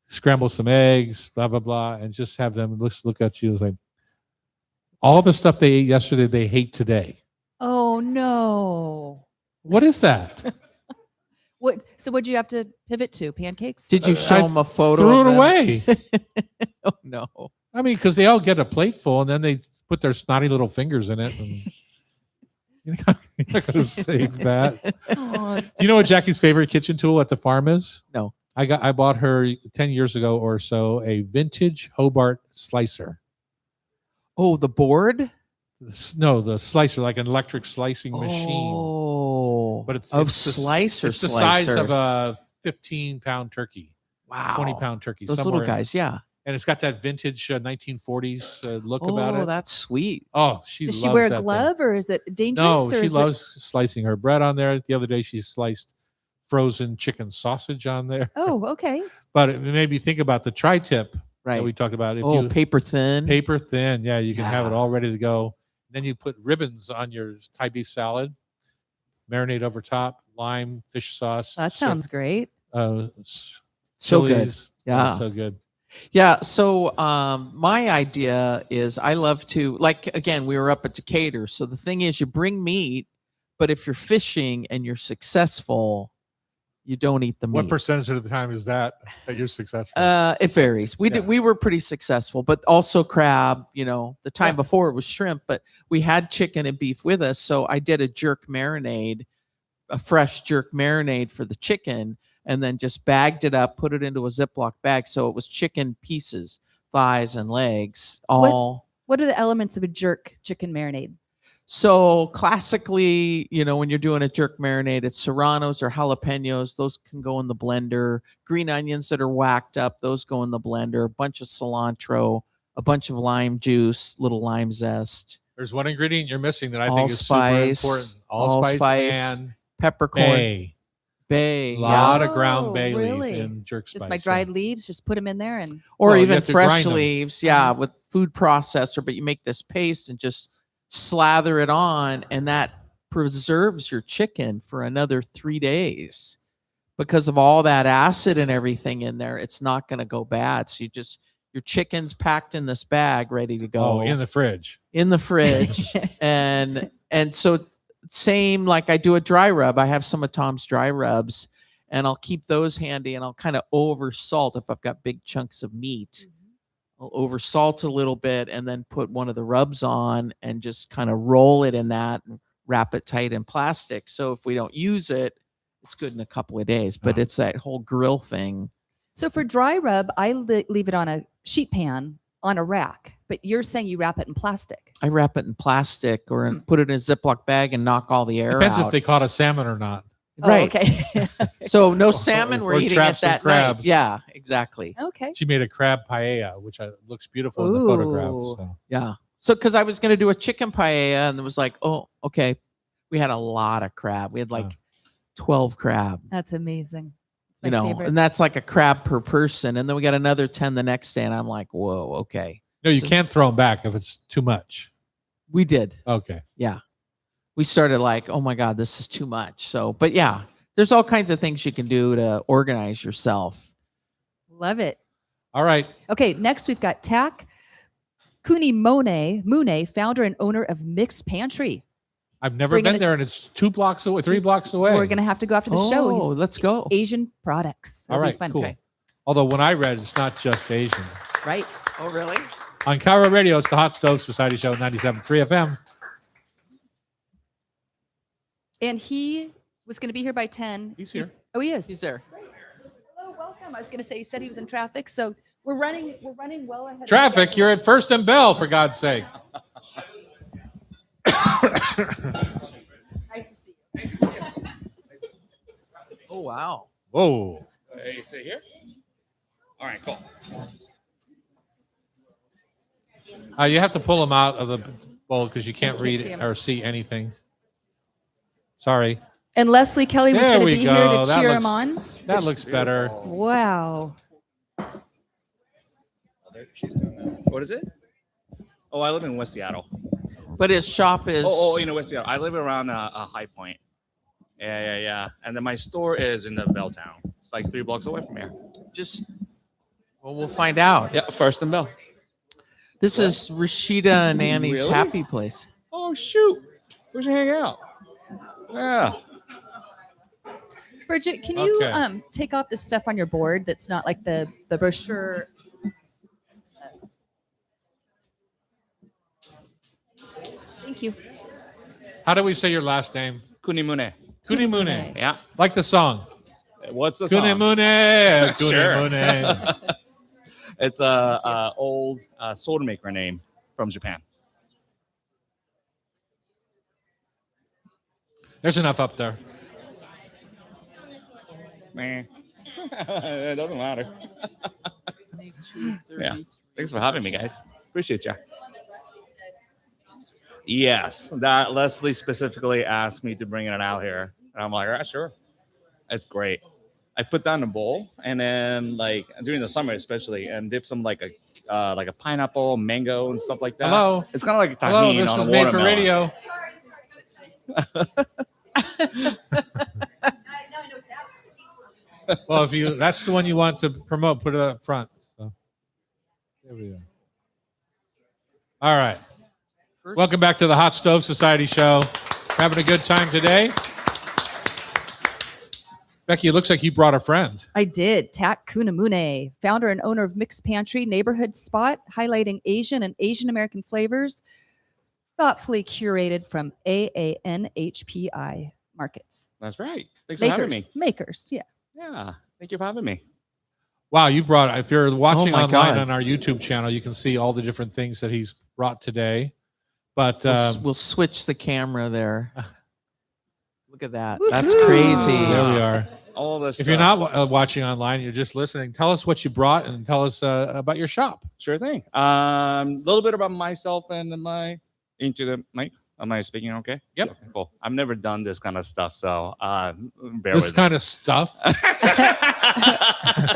scramble some eggs, blah blah blah, and just have them look at you as like all the stuff they ate yesterday they hate today. Oh no. What is that? What? So what'd you have to pivot to? Pancakes? Did you show I them a photo? Threw of it them? away. Oh no. I mean, because they all get a plate full, and then they put their snotty little fingers in it. And you're not going to save that. Oh, Do you know what Jackie's favorite kitchen tool at the farm is? No. I bought her 10 years ago or so a vintage Hobart slicer. Oh, the board? No, the slicer, like an electric slicing machine. Oh, But it's of the- slicer. It's the size of a 15-pound turkey, wow 20-pound turkey. Those somewhere little in- guys, yeah. And it's got that vintage 1940s look about Oh, it. that's sweet. Oh, she does loves she wear that a thing. glove or is it dangerous? No, or she is loves slicing her bread on there. The other day, she sliced frozen chicken sausage on there. Oh, okay. But it made me think about the tri-tip Right. that we talked about. If Oh, you paper thin. paper thin, yeah, you can have it Yeah. all ready to go. Then you put ribbons on your Thai beef salad, marinate over top, lime, fish sauce. That sounds great. So good. chilies. Oh, Yeah. so good. Yeah. So my idea is I love to, like, again, we were up at Decatur. So the thing is, you bring meat, but if you're fishing and you're successful, you don't eat the meat. What percentage of the time is that you're successful? It varies. We did. Yeah. We were pretty successful, but also crab. The time Yeah. before it was shrimp, but we had chicken and beef with us. So I did a jerk marinade, a fresh jerk marinade for the chicken, and then just bagged it up, put it into a Ziploc bag. So it was chicken pieces, thighs and legs, all. What are the elements of a jerk chicken marinade? So classically, when you're doing a jerk marinade, it's serranos or jalapenos. Those can go in the blender. Green onions that are whacked up, those go in the blender. A bunch of cilantro, a bunch of lime juice, little lime zest, There's one ingredient you're missing that I think is allspice, super important. Allspice and peppercorn, bay. bay, A lot yeah. of ground Oh, bay really? leaf in jerk spice. Just my dried leaves, just put them in there and or Well, you even have to fresh grind 'em. leaves, yeah, with food processor. But you make this paste and just slather it on, and that preserves your chicken for another 3 days because of all that acid and everything in there. It's not going to go bad. So your chicken's packed in this bag, ready to go Oh, in the fridge. in the fridge. and so same, like I do a dry rub. I have some of Tom's dry rubs, and I'll keep those handy, and I'll kind of over salt if I've got big chunks of meat. I'll over salt a little bit and then put one of the rubs on and just kind of roll it in that and wrap it tight in plastic. So if we don't use it, it's good in a couple of days. But Oh. it's that whole grill thing. So for dry rub, I leave it on a sheet pan on a rack. But you're saying you wrap it in plastic. I wrap it in plastic or put it in a Ziploc bag and knock all the air Depends out. if they caught a salmon or not. Right. Oh, okay. So no salmon we're Or eating traps at and that night. crabs. Yeah, exactly. okay. She made a crab paella, which looks beautiful in the photographs. Ooh. So. Yeah. So, because I was going to do a chicken paella, and it was like, oh, okay. We had a lot of crab. We had like 12 crab. That's amazing. It's my You know, favorite. and that's like a crab per person. And then we got another 10 the next day, and I'm like, whoa, okay. No, you So- can't throw them back if it's too much. We did. Okay. We started like, oh my God, this is too much. So, but yeah, there's all kinds of things you can do to organize yourself. Love it. All right. Okay, next we've got Tak Mune, founder and owner of Mixed Pantry. I've never Bringing been us- there, and it's 2 blocks away, 3 blocks away. We're gonna have to go after the Oh, show. let's go. Asian products. All That'll right, be fun. cool. Okay. Although when I read, it's not just Asian. Right. Oh, really? On Cairo Radio, it's the Hot Stove Society Show, 97.3 FM. And he was gonna be here by 10. He's here. Oh, he is. He's there. Hello, welcome. I was gonna say he said he was in traffic, so we're running well ahead. of Traffic, schedule. you're at First and Bell, for God's sake. Nice to see you. Oh, wow. Whoa. Hey, sit here. All right, cool. You have to pull them out of the bowl because you can't can't read see 'em. or see anything. Sorry. And Leslie Kelly was There gonna we be go. here to That cheer him looks- on. That looks better. Wow. What is it? Oh, I live in West Seattle. But his shop is. You know West Seattle. I live around High Point. Yeah. And then my store is in the Belltown. It's like 3 blocks away from here. just. Well, we'll find out. Yeah, First and Bell. This is Rashida and Annie's Really? happy place. Oh shoot, we should hang out. Yeah. Bridget, can you Okay. take off the stuff on your board that's not like the brochure? Thank you. How do we say your last name? Kunimune. Kunimune. Yeah. Like the song. What's the song? Kunimune. Sure. Kunimune. It's a old soda maker name from Japan. There's enough up there. Meh. It doesn't matter. Yeah. Thanks for having me, guys. Appreciate you. Yes, that Leslie specifically asked me to bring it out here. And I'm like, yeah, sure. It's great. I put down a bowl and then like during the summer especially and dip some like a pineapple, mango and stuff like that. Hello. It's kind of like tahini Hello, this on is a made for watermelon. radio. Well, if you that's the one you want to promote, put it up front. So there we go. All right. First- Welcome back to the Hot Stove Society Show. Having a good time today. Becky, it looks like you brought a friend. I did. Tak Kunimune, founder and owner of Mixed Pantry neighborhood spot, highlighting Asian and Asian American flavors, thoughtfully curated from AANHPI markets. That's right. Thanks for having me. Makers, yeah. Yeah. Thank you for having me. Wow, you brought, if you're watching my online God. on our YouTube channel, you can see all the different things that he's brought today. But We'll switch the camera there. Look at that. Woohoo. That's crazy. there we are. All this If you're stuff. not watching online, you're just listening, tell us what you brought and tell us about your shop. Sure thing. A little bit about myself and my into the mic. Am I speaking okay? Yep. Okay, cool. I've never done this kind of stuff, so bear This with kind of stuff.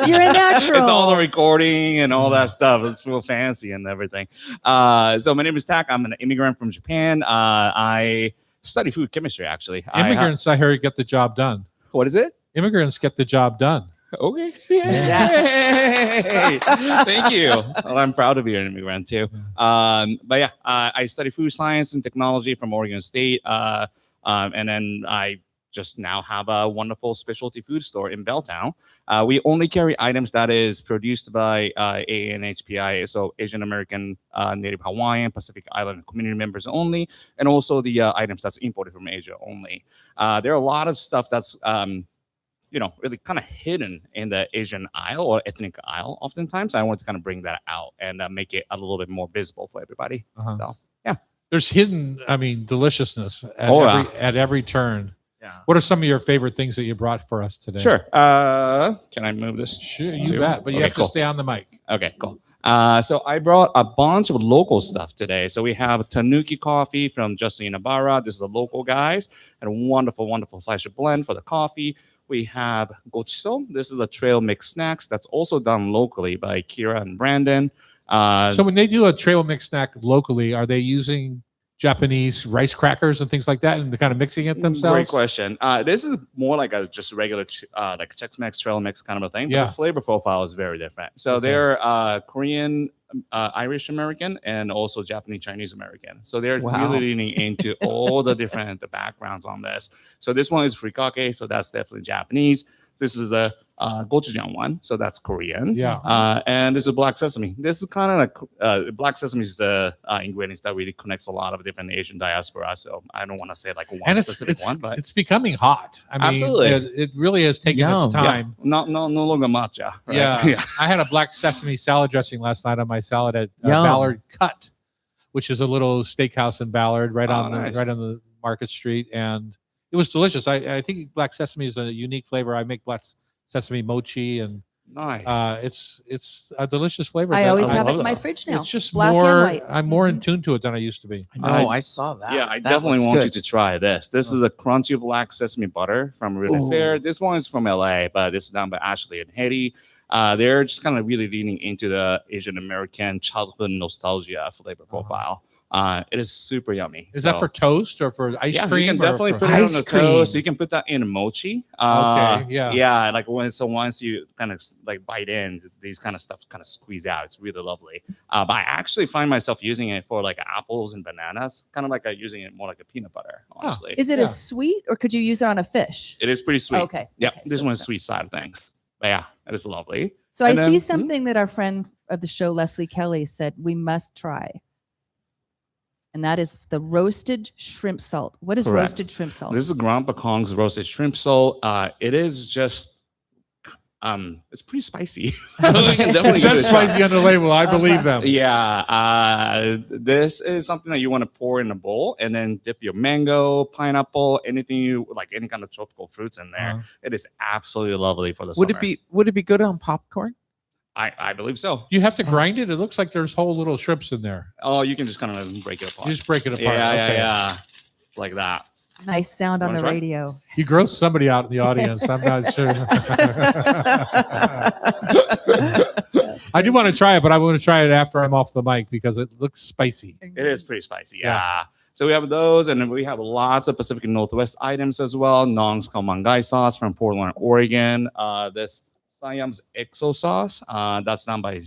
You're a natural. It's all the recording and all that stuff. It's real fancy and everything. So my name is Tak. I'm an immigrant from Japan. I study food chemistry, actually. Immigrants, I heard, get the job done. What is it? Immigrants get the job done. Okay. Yay. Thank you. Well, I'm proud to be an immigrant too. But yeah, I study food science and technology from Oregon State. And then I just now have a wonderful specialty food store in Belltown. We only carry items that is produced by ANHPI, so Asian American, Native Hawaiian, Pacific Island community members only, and also the items that's imported from Asia only. There are a lot of stuff that's really kind of hidden in the Asian aisle or ethnic aisle oftentimes. I want to kind of bring that out and make it a little bit more visible for everybody. Uh-huh. So, There's hidden, deliciousness at, Oh, at every turn. Yeah. What are some of your favorite things that you brought for us today? sure. Can I move this? Sure, you Too? bet. But you Okay, have cool. to stay on the mic. Okay, cool. So I brought a bunch of local stuff today. So we have Tanuki coffee from Justin Ibarra. This is the local guys, and a wonderful, wonderful slice of blend for the coffee. We have gochiso. This is a trail mix snacks that's also done locally by Kira and Brandon. So when they do a trail mix snack locally, are they using Japanese rice crackers and things like that and kind of mixing it themselves? Great question. This is more like a just regular like Chex-Mix trail mix kind of a thing. But Yeah. the flavor profile is very different. So Okay. they're Korean, Irish American, and also Japanese Chinese American. So they're Wow. really leaning into all the different the backgrounds on this. So this one is furikake, so that's definitely Japanese. This is a gochujang one, so that's Korean. Yeah. And this is black sesame. This is kind of like black sesame is the ingredients that really connects a lot of different Asian diaspora. So I don't want to say like one And specific one, but it's becoming hot. I mean, Absolutely. it really has taken Yum. its time. no longer matcha. Right? Yeah. I had a black sesame salad dressing last night on my salad at Yum. Ballard Cut, which is a little steakhouse in Ballard, right Oh, on nice. the Market Street, and it was delicious. I think black sesame is a unique flavor. I make black sesame mochi, and Nice. it's a delicious flavor. I but always I have it love in my that. fridge now. It's just black and more. white. I'm more in Mhm. tune to it than I used to be. No, I saw that. Yeah, I That definitely looks want good. you to try this. This is a crunchy black sesame butter from Really Ooh. Fair. This one is from LA, but this is done by Ashley and Hetty. They're just kind of really leaning into the Asian American childhood nostalgia flavor profile. It is super yummy. Is that for toast or for ice yeah, cream? you can or definitely for- put it on Ice the cream. toast. You can put that in mochi. Okay, yeah. Yeah, like once you kind of like bite in, these kind of stuff kind of squeeze out. It's really lovely. But I actually find myself using it for like apples and bananas, kind of like using it more like a peanut butter, honestly. Is it Yeah. a sweet or could you use it on a fish? It is pretty sweet. Okay. Yeah, okay, this so one's it's not- sweet side of things. But yeah, it is lovely. So I And then- see Mhm. something that our friend of the show, Leslie Kelly, said we must try. And that is the roasted shrimp salt. What is Correct. roasted shrimp salt? This is Grandpa Kong's roasted shrimp salt. It is just it's pretty spicy. We can definitely It give it says a try. spicy on the label. I believe them. Yeah, this is something that you want to pour in a bowl and then dip your mango, pineapple, anything you like, any kind of tropical fruits in there. Uh-huh. It is absolutely lovely for the Would summer. it be good on popcorn? I believe so. Do you have to grind it? It looks like there's whole little shrimps in there. Oh, you can just kind of break it apart. You just break it apart. yeah, Okay. yeah, like that. Nice sound on Wanna the try? radio. You gross somebody out in the audience. I'm not sure. I do want to try it, but I want to try it after I'm off the mic because it looks spicy. It is pretty spicy. Yeah. Yeah. So we have those, and then we have lots of Pacific Northwest items as well. Nong's Kaomangai sauce from Portland, Oregon. This Siam's EXO sauce. That's done by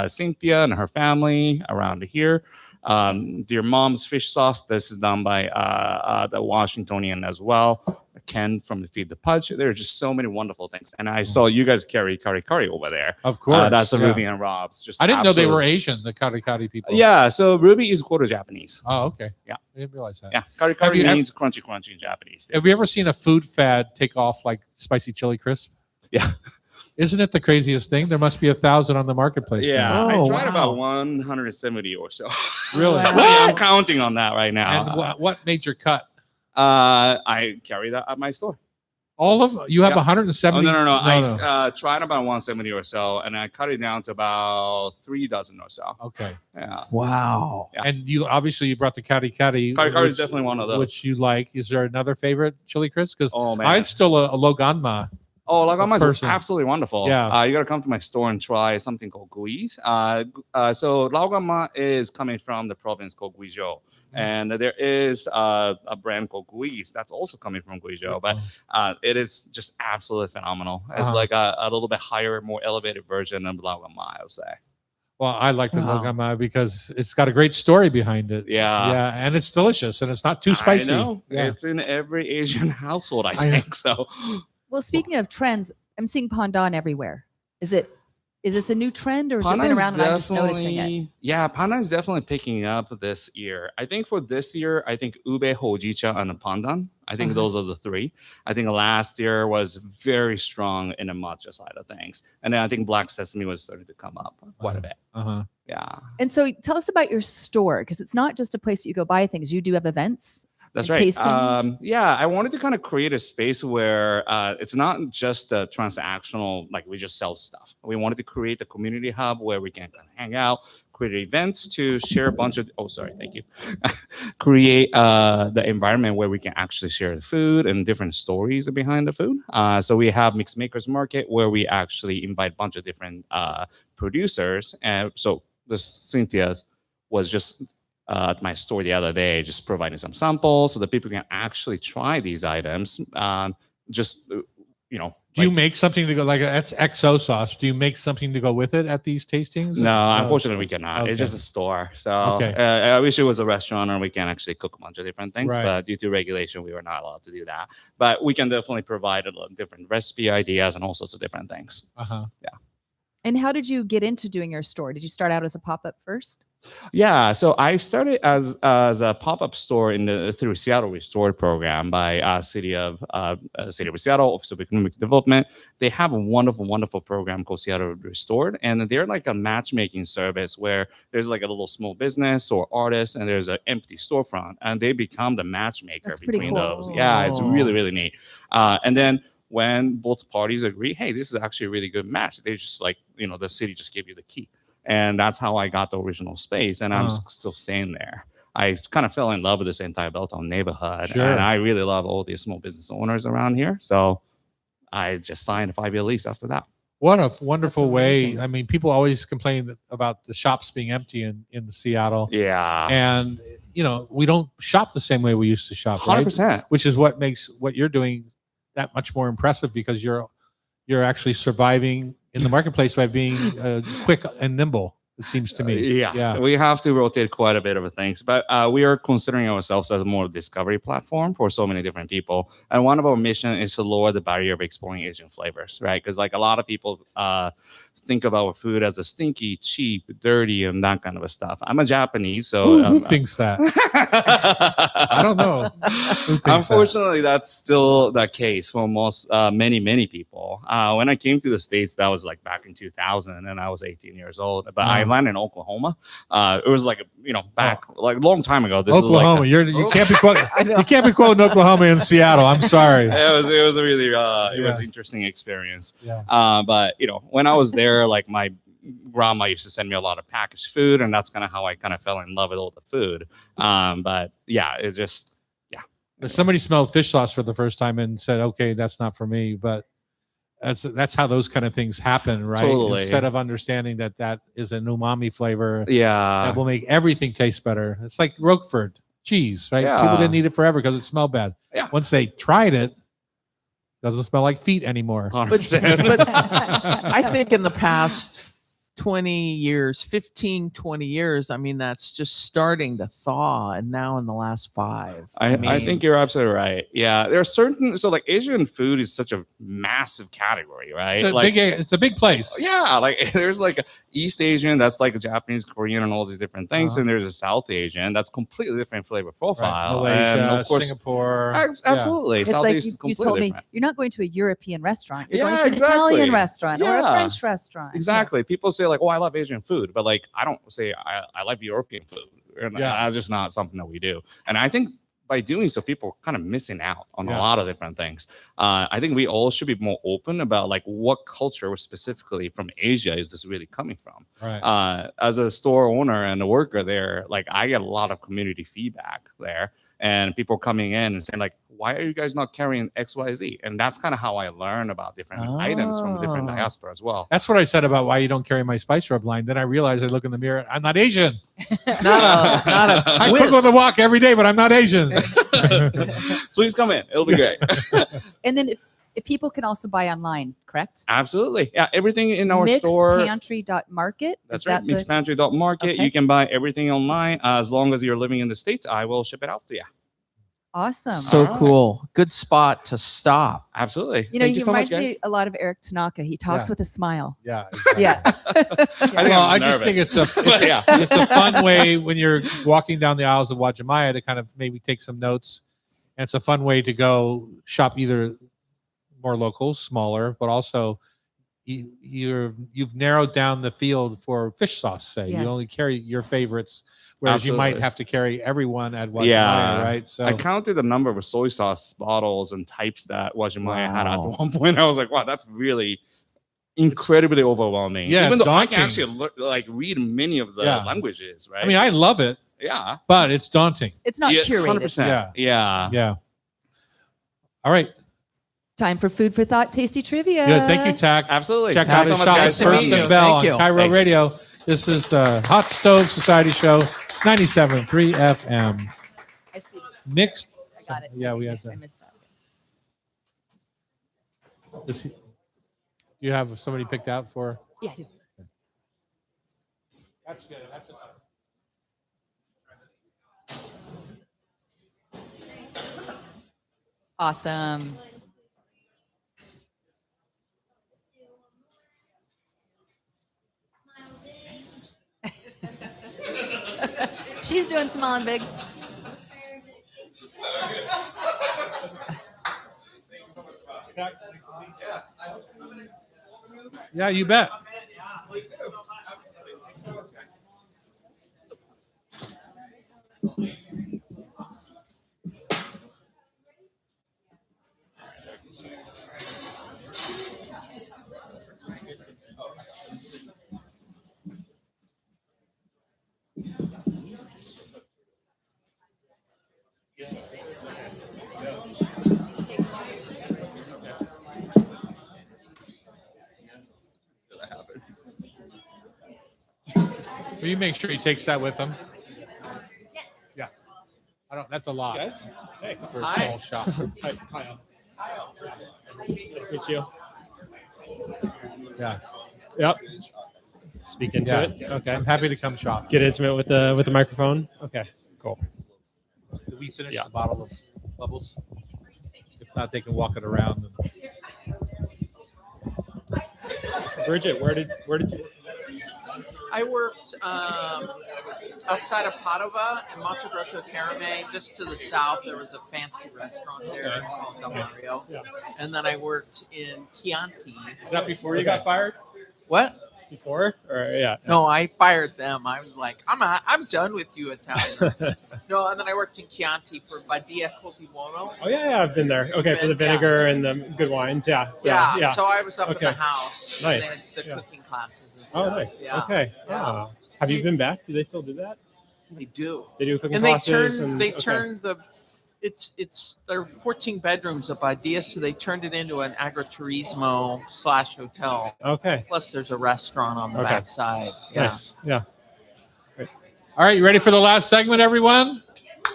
Cynthia and her family around here. Dear Mom's fish sauce. This is done by the Washingtonian as well. Ken from the Feed the Pudge. There are just so many wonderful things. And I saw you guys carry curry over there. Of course. That's a yeah. Ruby and Rob's. Just I didn't know they were absolute- Asian, the Kari Kari people. Yeah, so Ruby is quarter Japanese. Oh, okay. Yeah. I didn't realize that. Yeah, curry you ev- means crunchy in Japanese. Have you ever seen a food fad take off like spicy chili crisp? Yeah. Isn't it the craziest thing? There must be 1,000 on the marketplace. Yeah, now. Oh, I tried wow. about 170 or so. Really? Wow. I'm counting on that right now. And what made your cut? I carry that at my store. All of you have Yeah. 170. Oh, no. I tried about 170 or so, and I cut it down to about 3 dozen or so. Okay. Yeah. Wow. Yeah. And you obviously brought the Kari Kari. Kari Kari is which- definitely one of those. Which you like. Is there another favorite chili crisp? Because Oh man. mine's still a Loganma. Oh, Lagama is person. absolutely wonderful. Yeah. You got to come to my store and try something called guis. So Laogama is coming from the province called Guizhou. And there is a brand called Guis that's also coming from Guizhou, but it is just absolutely phenomenal. It's Uh-huh. like a little bit higher, more elevated version of Laogama, I would say. Well, I like the Wow. Loganma because it's got a great story behind it. Yeah. Yeah, and it's delicious and it's not too spicy. I know. Yeah. It's in every Asian household, I I know. think. So Well, speaking of trends, I'm seeing pandan everywhere. Is this a new trend or has it been Pandan is around and I'm just noticing it? definitely- Yeah, pandan is definitely picking up this year. I think for this year, I think ube, hojicha, and pandan. I think Uh-huh. those are the three. I think last year was very strong in the matcha side of things, and then I think black sesame was starting to come up quite a bit. Uh-huh. Yeah. And so tell us about your store because it's not just a place that you go buy things. You do have events. That's and right. tastings? Yeah, I wanted to kind of create a space where it's not just a transactional, like we just sell stuff. We wanted to create a community hub where we can kind of hang out, create events to share a bunch of, oh, sorry, thank you. Create the environment where we can actually share the food and different stories behind the food. So we have Mixed Makers Market where we actually invite a bunch of different producers. And so this Cynthia was just at my store the other day, just providing some samples so that people can actually try these items. Just Do you make something to go like that's XO sauce? Do you make something to go with it at these tastings? No, unfortunately, we cannot. Okay. It's just a store. So Okay. I wish it was a restaurant or we can actually cook a bunch of different things. Right. But due to regulation, we were not allowed to do that. But we can definitely provide a lot of different recipe ideas and all sorts of different things. Uh-huh. And how did you get into doing your store? Did you start out as a pop-up first? Yeah, so I started as a pop-up store through Seattle Restored program by City of Seattle Office of Economic Development. They have a wonderful program called Seattle Restored, and they're like a matchmaking service where there's like a little small business or artist, and there's an empty storefront, and they become the matchmaker That's pretty between cool. those. Yeah, it's really neat. And then when both parties agree, hey, this is actually a really good match, they just like, the city just gave you the key. And that's how I got the original space. And I'm still staying there. I kind of fell in love with this entire Belltown neighborhood. Sure. And I really love all these small business owners around here. So I just signed a 5-year lease after that. What a wonderful That's way. amazing. I mean, people always complain about the shops being empty in Seattle. Yeah. And, we don't shop the same way we used to shop, right? 100%. Which is what makes what you're doing that much more impressive because you're actually surviving in the marketplace by being quick and nimble. It seems to me. Yeah, we have to rotate quite a bit of things, but we are considering ourselves as a more discovery platform for so many different people. And one of our mission is to lower the barrier of exploring Asian flavors, right? Because like a lot of people think about food as a stinky, cheap, dirty, and that kind of a stuff. I'm a Japanese, so Who thinks that? I don't know. Who thinks that? Unfortunately, that's still the case for most many people. When I came to the States, that was like back in 2000, and I was 18 years old. But I landed in Oklahoma. It was like back like a long time ago. This Oklahoma. is like you can't be quoting. You can't be quoting Oklahoma in Seattle. I'm sorry. it was a really it was Yeah. an interesting experience. Yeah. But when I was there, like my grandma used to send me a lot of packaged food, and that's kind of how I kind of fell in love with all the food. But yeah, it's just Somebody smelled fish sauce for the first time and said, "Okay, that's not for me." But that's how those kind of things happen, right? Totally. Instead of understanding that is an umami flavor yeah. that will make everything taste better. It's like Roquefort cheese, right? Yeah. People didn't eat it forever because it smelled bad. Yeah. Once they tried it, doesn't smell like feet anymore. 100%. But I think in the past 20 years, 15, 20 years, I mean, that's just starting to thaw. And now in the last 5, I mean, think you're absolutely right. Yeah, there are certain like Asian food is such a massive category, right? It's a big place. Yeah, like there's like East Asian that's like Japanese, Korean, and all these different things, and there's a South Asian that's completely different flavor Right. profile. Malaysia, and of course, Singapore. absolutely, It's like Southeast you is completely told me different. you're not going to a European restaurant. You're Yeah, going to an exactly. Italian restaurant or a Yeah. French restaurant. Exactly. People say like, "Oh, I love Asian food," but like, I don't say I love European food. And Yeah. that's just not something that we do. And I think by doing so, people are kind of missing out on Yeah. a lot of different things. I think we all should be more open about like what culture specifically from Asia is this really coming from. Right. As a store owner and a worker there, like I get a lot of community feedback there. And people coming in and saying like, why are you guys not carrying XYZ? And that's kind of how I learn about different items from the different Oh. diaspora as well. That's what I said about why you don't carry my spice rub line. Then I realized I look in the mirror. I'm not Asian. not a I cook on whiz. the walk every day, but I'm not Asian. Please come in. It'll be great. And then if people can also buy online, correct? Absolutely. Yeah. Everything in our store. Mixedpantry.market. That's Is right. that the- Mixedpantry.market. Okay. You can buy everything online. As long as you're living in the States, I will ship it out to you. Awesome. So All right. cool. Good spot to stop. Absolutely. You know, Thank he so much, reminds me guys. a lot of Eric Tanaka. He talks Yeah. with a smile. Yeah. Exactly. Yeah. I think Well, I'm I just think nervous. it's Yeah. it's a fun way when you're walking down the aisles of Wajimaya to kind of maybe take some notes. And it's a fun way to go shop either more local, smaller, but also you've narrowed down the field for fish sauce. Say Yeah. you only carry your favorites, whereas you might Absolutely. have to carry everyone at Wajimaya, Yeah. right? So I counted the number of soy sauce bottles and types that Wajimaya had at Wow. one point. I was like, wow, that's really incredibly overwhelming. Yeah, Even it's though I can daunting. actually like read many of the Yeah. languages, right? I mean, I love it, yeah. but it's daunting. It's not Yeah, curated. 100%. Yeah. Yeah. Yeah. All right. Time for food for thought, tasty trivia. Good. Thank you, Tack. Absolutely. Check Thanks out so his much, shop at guys. to First meet you. and Bell on Thank you. Cairo Thanks. Radio. This is the Hot Stove Society Show, 97.3 FM. I see. Mixed. I got it. Yeah, we I had missed- I that. missed that. This, you have somebody picked out for? Yeah, I do. That's good. That's enough. Awesome. She's doing small and big. Yeah, you bet. Will you make sure he takes that with him? Yeah. I don't. That's a lot. Guys, hey, For a Hi. small shop. hi, hi. Nice to meet you. Yeah. Yep. Speak into Yeah. it. Okay. I'm happy to come shop. Get intimate with the microphone. Okay. Cool. Did we finish Yeah. the bottle of bubbles? If not, they can walk it around. Bridget, where did you? I worked outside of Padova in Montegrotto Terme, just to the south. There was a fancy restaurant there Okay. called Del Mario. Yeah. And then I worked in Chianti. Is that before you got fired? What? Before or yeah? No, I fired them. I was like, I'm done with you Italians. No, and then I worked in Chianti for Badia Coltibuono. Oh yeah, I've been there. Okay, for the Yeah. vinegar and the good wines. Yeah. So, yeah, so I was up in Okay. the house. Nice. And they had the Yeah. cooking classes and stuff. Oh, nice. Yeah, Okay. Yeah. Ah. Have you been back? Do they still do that? they do. They do cooking And they classes. turned and, they okay. turned the it's there are 14 bedrooms of Badia, so they turned it into an agriturismo / hotel. Okay. Plus, there's a restaurant on the Okay. backside. Yeah. Nice. Yeah. All right, you ready for the last segment, everyone?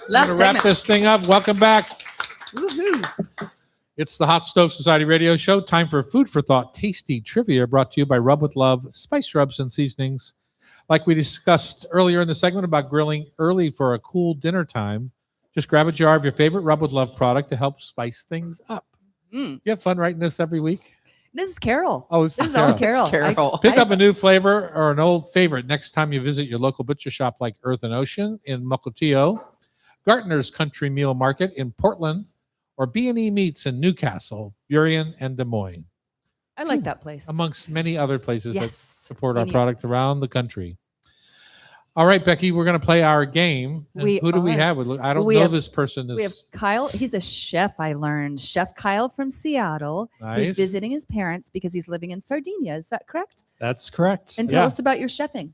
Last We're gonna wrap segment. this thing up. Welcome back. Woohoo. It's the Hot Stove Society Radio Show. Time for food for thought, tasty trivia, brought to you by Rub with Love Spice Rubs and Seasonings. Like we discussed earlier in the segment about grilling early for a cool dinner time, just grab a jar of your favorite Rub with Love product to help spice things up. Mm. You have fun writing this every week? This is Carol. Oh, this This is all Carol. Carol. Pick up a new flavor or an old favorite next time you visit your local butcher shop like Earth and Ocean in Mukilteo, Gartner's Country Meal Market in Portland, or B&E Meats in Newcastle, Burien, and Des Moines, I like that place. amongst many other places that Yes. support we our need- product around the country. All right, Becky, we're going to play our game. And We who do we are. have? I don't We know have- this person. Is We have Kyle. He's a chef, I learned. Chef Kyle from Seattle. nice. He's visiting his parents because he's living in Sardinia. Is that correct? That's correct. And tell Yeah. us about your chefing.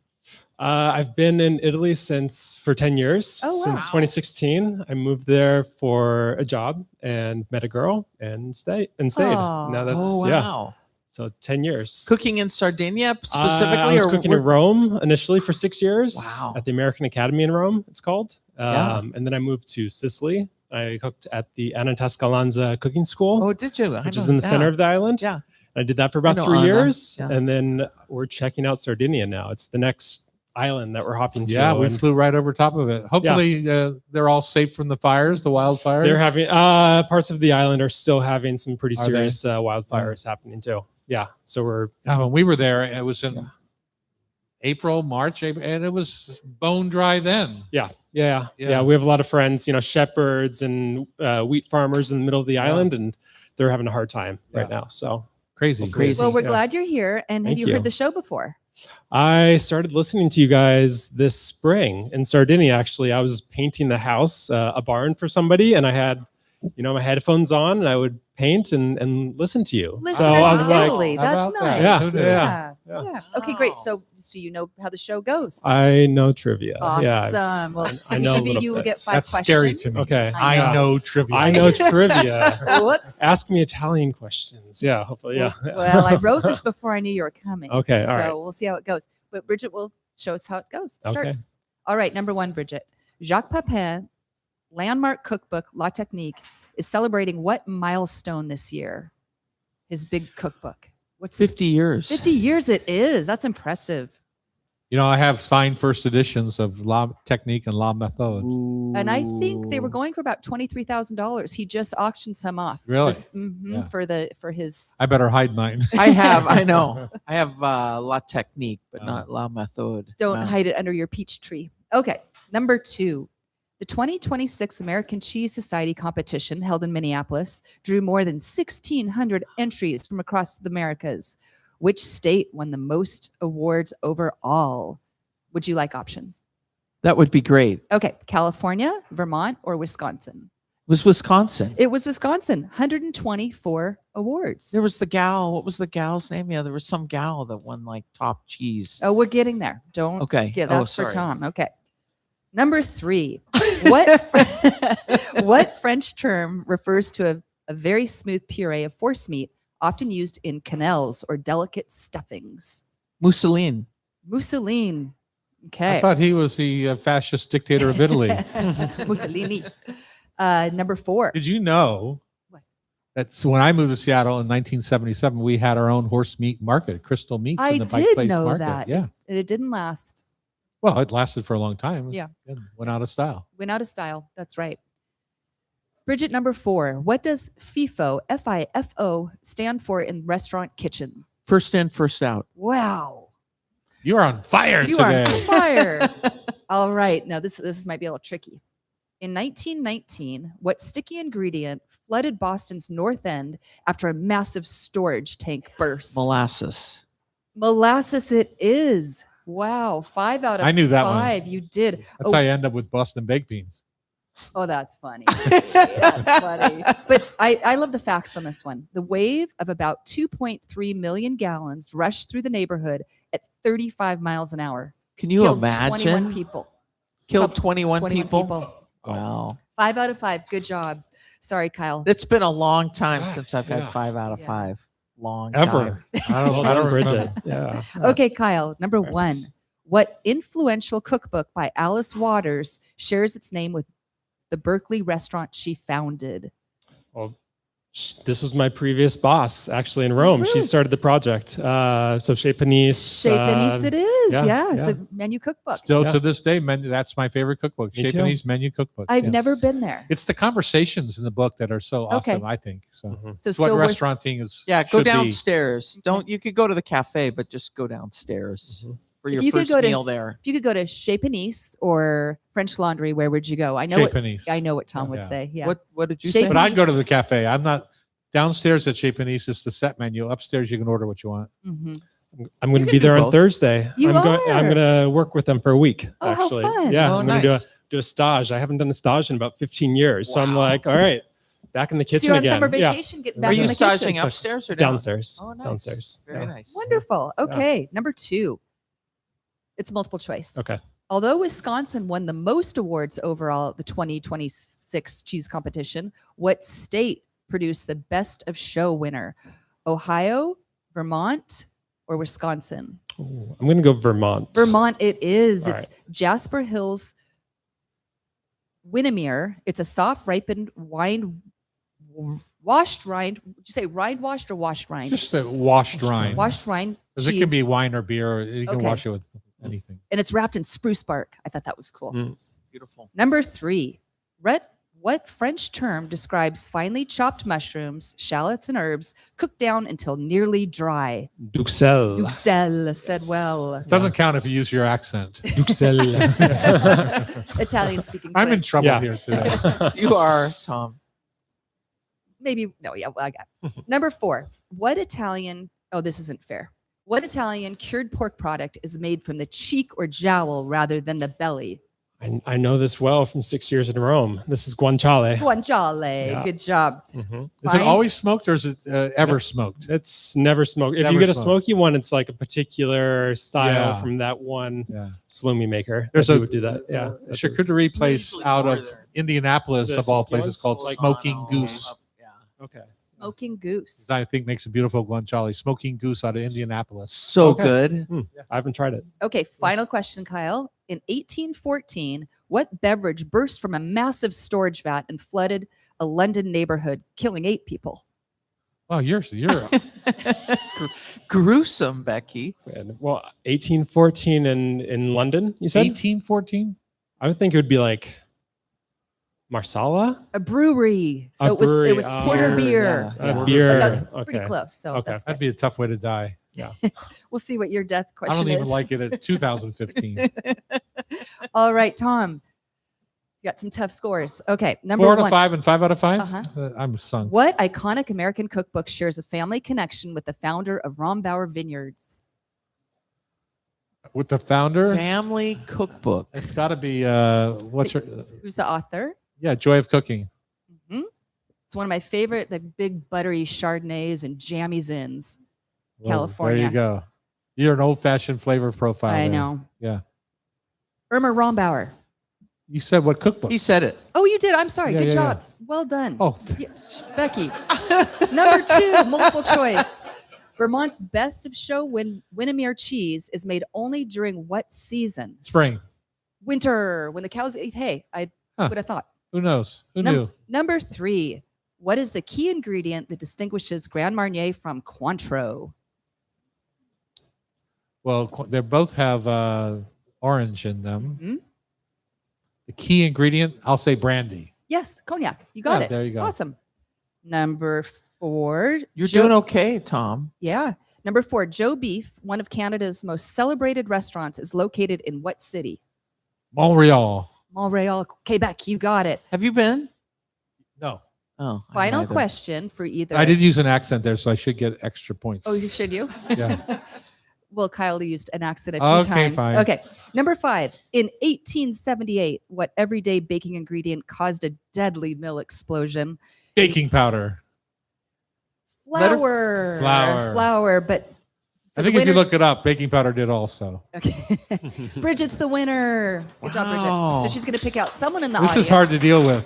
I've been in Italy for 10 years. Oh, wow. Since 2016, I moved there for a job and met a girl and stayed. Aw. Now that's Oh yeah. wow! So 10 years. Cooking in Sardinia specifically, I was or cooking where- in Rome initially for 6 years. Wow. At the American Academy in Rome, it's called. Yeah. And then I moved to Sicily. I cooked at the Anna Tascalanza Cooking School, Oh, did you? which is in the center of the island. Yeah. I did that for about know 3 Anna. years, Yeah. and then we're checking out Sardinia now. It's the next island that we're hopping to. Yeah, we and flew right over top of it. Hopefully, they're all safe from the fires, the wildfires. they're having parts of the island are still having some pretty Are they? serious wildfires happening too. Yeah, so we're When we were there, it was in April, March, and it was bone dry then. yeah. Yeah. We have a lot of friends, shepherds and wheat farmers in the middle of the island, and they're having a hard time right Yeah. now. So Crazy. Crazy. Well, we're Yeah. glad you're here. And have Thank you you. heard the show before? I started listening to you guys this spring in Sardinia. Actually, I was painting the house, a barn for somebody, and I had, my headphones on, and I would paint and listen to you. Listeners so I in was like, Italy. how That's about that? nice. Yeah, Who knew? Yeah. Yeah. Yeah. Okay, great. Wow. So you know how the show goes. I know trivia. Awesome. Yeah. Well, I know a each of little you will bit. get 5 That's questions. scary to me. Okay. I know trivia. I know trivia. Whoops. Ask me Italian questions. Yeah, hopefully. Yeah. Well, I wrote this before I knew you were coming. Okay, all So right. we'll see how it goes. But Bridget will show us how it goes. It Okay. starts. All right, number 1, Bridget. Jacques Pepin landmark cookbook La Technique is celebrating what milestone this year? His big cookbook. What's his 50 years. 50 years it is. That's impressive. I have signed first editions of La Technique and La Méthode. And I think they were Ooh. going for about $23,000. He just auctioned some off. Really? Mhm, Yeah. for his. I better hide mine. I know. I have La Technique, but Oh. not La Méthode. Don't Wow. hide it under your peach tree. Okay, number 2. The 2026 American Cheese Society competition held in Minneapolis drew more than 1,600 entries from across the Americas. Which state won the most awards overall? Would you like options? That would be great. Okay, California, Vermont, or Wisconsin? It was Wisconsin. It was Wisconsin, 124 awards. There was the gal. What was the gal's name? Yeah, there was some gal that won like top cheese. Oh, we're getting there. Don't Okay. Yeah, Oh, that's for sorry. Tom. Okay. Number 3. What French term refers to a very smooth puree of forcemeat, often used in quenelles or delicate stuffings? Mousseline. Mousseline. I Okay. thought he was the fascist dictator of Italy. Mussolini. Number 4. Did you know What? that when I moved to Seattle in 1977, we had our own horse meat market, Crystal Meats I in the Pike did Place know Market. that. Yeah. It didn't last. Well, it lasted for a long time. Yeah. It went out of style. Went out of style. That's right. Bridget, number 4. What does FIFO, F-I-F-O, stand for in restaurant kitchens? First in, first out. Wow. You are on fire You are today. on fire. All right. Now, this might be a little tricky. In 1919, what sticky ingredient flooded Boston's North End after a massive storage tank burst? Molasses. Molasses it is. Wow. 5 out of I knew that one. 5. You did. That's Oh, how you end up with Boston baked beans. oh, that's funny. That's funny. But I love the facts on this one. The wave of about 2.3 million gallons rushed through the neighborhood at 35 miles an hour. Can you Killed imagine? 21 people. Killed 21, 21 people? Wow. 5 out of 5. Good job. Sorry, Kyle. It's been a long time Gosh, since I've had yeah. 5 out of Yeah. 5. Long time. Ever. I don't, Well I done, don't Bridget. remember. Yeah. Okay, Kyle. Number Nice. 1. What influential cookbook by Alice Waters shares its name with the Berkeley restaurant she founded? Well, this was my previous boss actually in Rome. She really? started the project. So Chez Panisse. Chez Panisse it is. yeah, Yeah, yeah. the menu cookbook. Still Yeah. to this day, that's my favorite cookbook. Me Chez too. Panisse Menu Cookbook. I've Yes. never been there. It's the conversations in the book that are so Okay. awesome, I think. So Mhm. So it's what still worth restauranting is. Yeah, go should be. downstairs. Don't you could go to the cafe, but just go downstairs Mhm. for If your you could first go to- meal there. If you could go to Chez Panisse or French Laundry, where would you go? I know Chez what Panisse. I know what Tom would Yeah. say. Yeah. What did you Chez say? But I'd go to Panisse. the cafe. I'm not downstairs at Chez Panisse. It's the set menu. Upstairs, you can order what you want. Mhm. I'm going You to can be do there on both. Thursday. You I'm are? going to work with them for a week. Oh, how actually, fun. yeah, Oh, I'm going to nice. do a stage. I haven't done a stage in about 15 years, so I'm Wow. like, all right, back in the So kitchen you're on again. summer Yeah, vacation, getting Are back Are you in the staging kitchen. upstairs or down? downstairs. Oh, nice. Downstairs. Very yeah. nice. Wonderful. Okay. Number 2. It's multiple choice. Okay. Although Wisconsin won the most awards overall at the 2026 cheese competition, what state produced the best of show winner? Ohio, Vermont, or Wisconsin? Ooh, I'm going to go Vermont. Vermont it is. All It's Jasper Hills Winnemere. It's a soft ripened wine washed rind. Would you say rind washed or washed rind? Just a washed rind. Washed rind Because it cheese. can be wine or beer. Or you can Okay. wash it with anything. And it's wrapped in spruce bark. I thought that was cool. Mm. Beautiful. Number 3. What French term describes finely chopped mushrooms, shallots, and herbs cooked down until nearly dry? Duxelles. Duxelles said well. It doesn't count if you use your accent. Duxelles. Italian speaking. I'm in French. trouble Yeah. here today. You are, Tom. Maybe no. Yeah, well, I got it. Number 4. What Italian? Oh, this isn't fair. What Italian cured pork product is made from the cheek or jowl rather than the belly? I know this well from 6 years in Rome. This is guanciale. Guanciale. Yeah. Good job. Mhm. Is it Fine. always smoked or is it ever smoked? It's never smoked. If Never you get a smoked. smoky one, it's like a particular style Yeah. from that one Yeah. salumi maker. There's that a would do that. Yeah. a charcuterie place Usually out more of there. Indianapolis, The of all smoky ones? places, called Like- Smoking Goose. Yeah. Okay. Smoking goose. I think makes a beautiful guanciale. Smoking Goose out of Indianapolis. So Okay. good. I haven't tried it. Okay, final question, Kyle. In 1814, what beverage burst from a massive storage vat and flooded a London neighborhood, killing 8 people? Wow, you're Gruesome, Becky. And, well, 1814 in London, you said? 1814. I would think it would be like Marsala? A brewery. So A it was brewery, porter oh, beer. yeah. A beer. But that's pretty Okay. close. So Okay. that's That'd good. be a tough way to die. We'll see what your death I question don't even is. like it at 2015. All right, Tom. You got some tough scores. Okay, number 4 out of one. 5 and 5 out of 5. Uh-huh. I'm sunk. What iconic American cookbook shares a family connection with the founder of Rombauer Vineyards? With the founder, Family cookbook. it's got to be what's her? Who's the author? Yeah, Joy of Cooking. Mhm. It's one of my favorite, the big buttery Chardonnays and jammy zins. Whoa, California. There you go. You're an old-fashioned flavor profile. I there. know. Yeah. Irma Rombauer. You said what cookbook? He said it. Oh, you did. I'm sorry. Yeah, Good yeah, job. Well done. Oh, Yeah, Becky. Number 2, multiple choice. Vermont's best of show Winnemere cheese is made only during what season? spring. Winter, when the cows eat hay. I Huh. would have thought. Who knows? Who Num- knew? Number 3. What is the key ingredient that distinguishes Grand Marnier from Cointreau? Well, they both have orange in them. Mhm. The key ingredient, I'll say brandy. Yes, cognac. You got Yeah, it. there you go. Awesome. Number 4. You're doing okay, Tom. Yeah. Number 4, Joe Beef, one of Canada's most celebrated restaurants, is located in what city? Montreal. Montreal, Quebec. You got it. Have you been? No. Oh. I Final neither. question for either. I did use an accent there, so I should get extra points. Oh, should you? Yeah. Well, Kyle used an accent a few Okay, times. fine. Okay. Number 5. In 1878, what everyday baking ingredient caused a deadly mill explosion? Baking powder. Let her- Flour. Flour. Flour. But so I think the if you winner- look it up, baking powder did also. Okay. Bridget's the winner. Good job, Wow. Bridget. So she's going to pick out someone in the This audience is hard to deal with.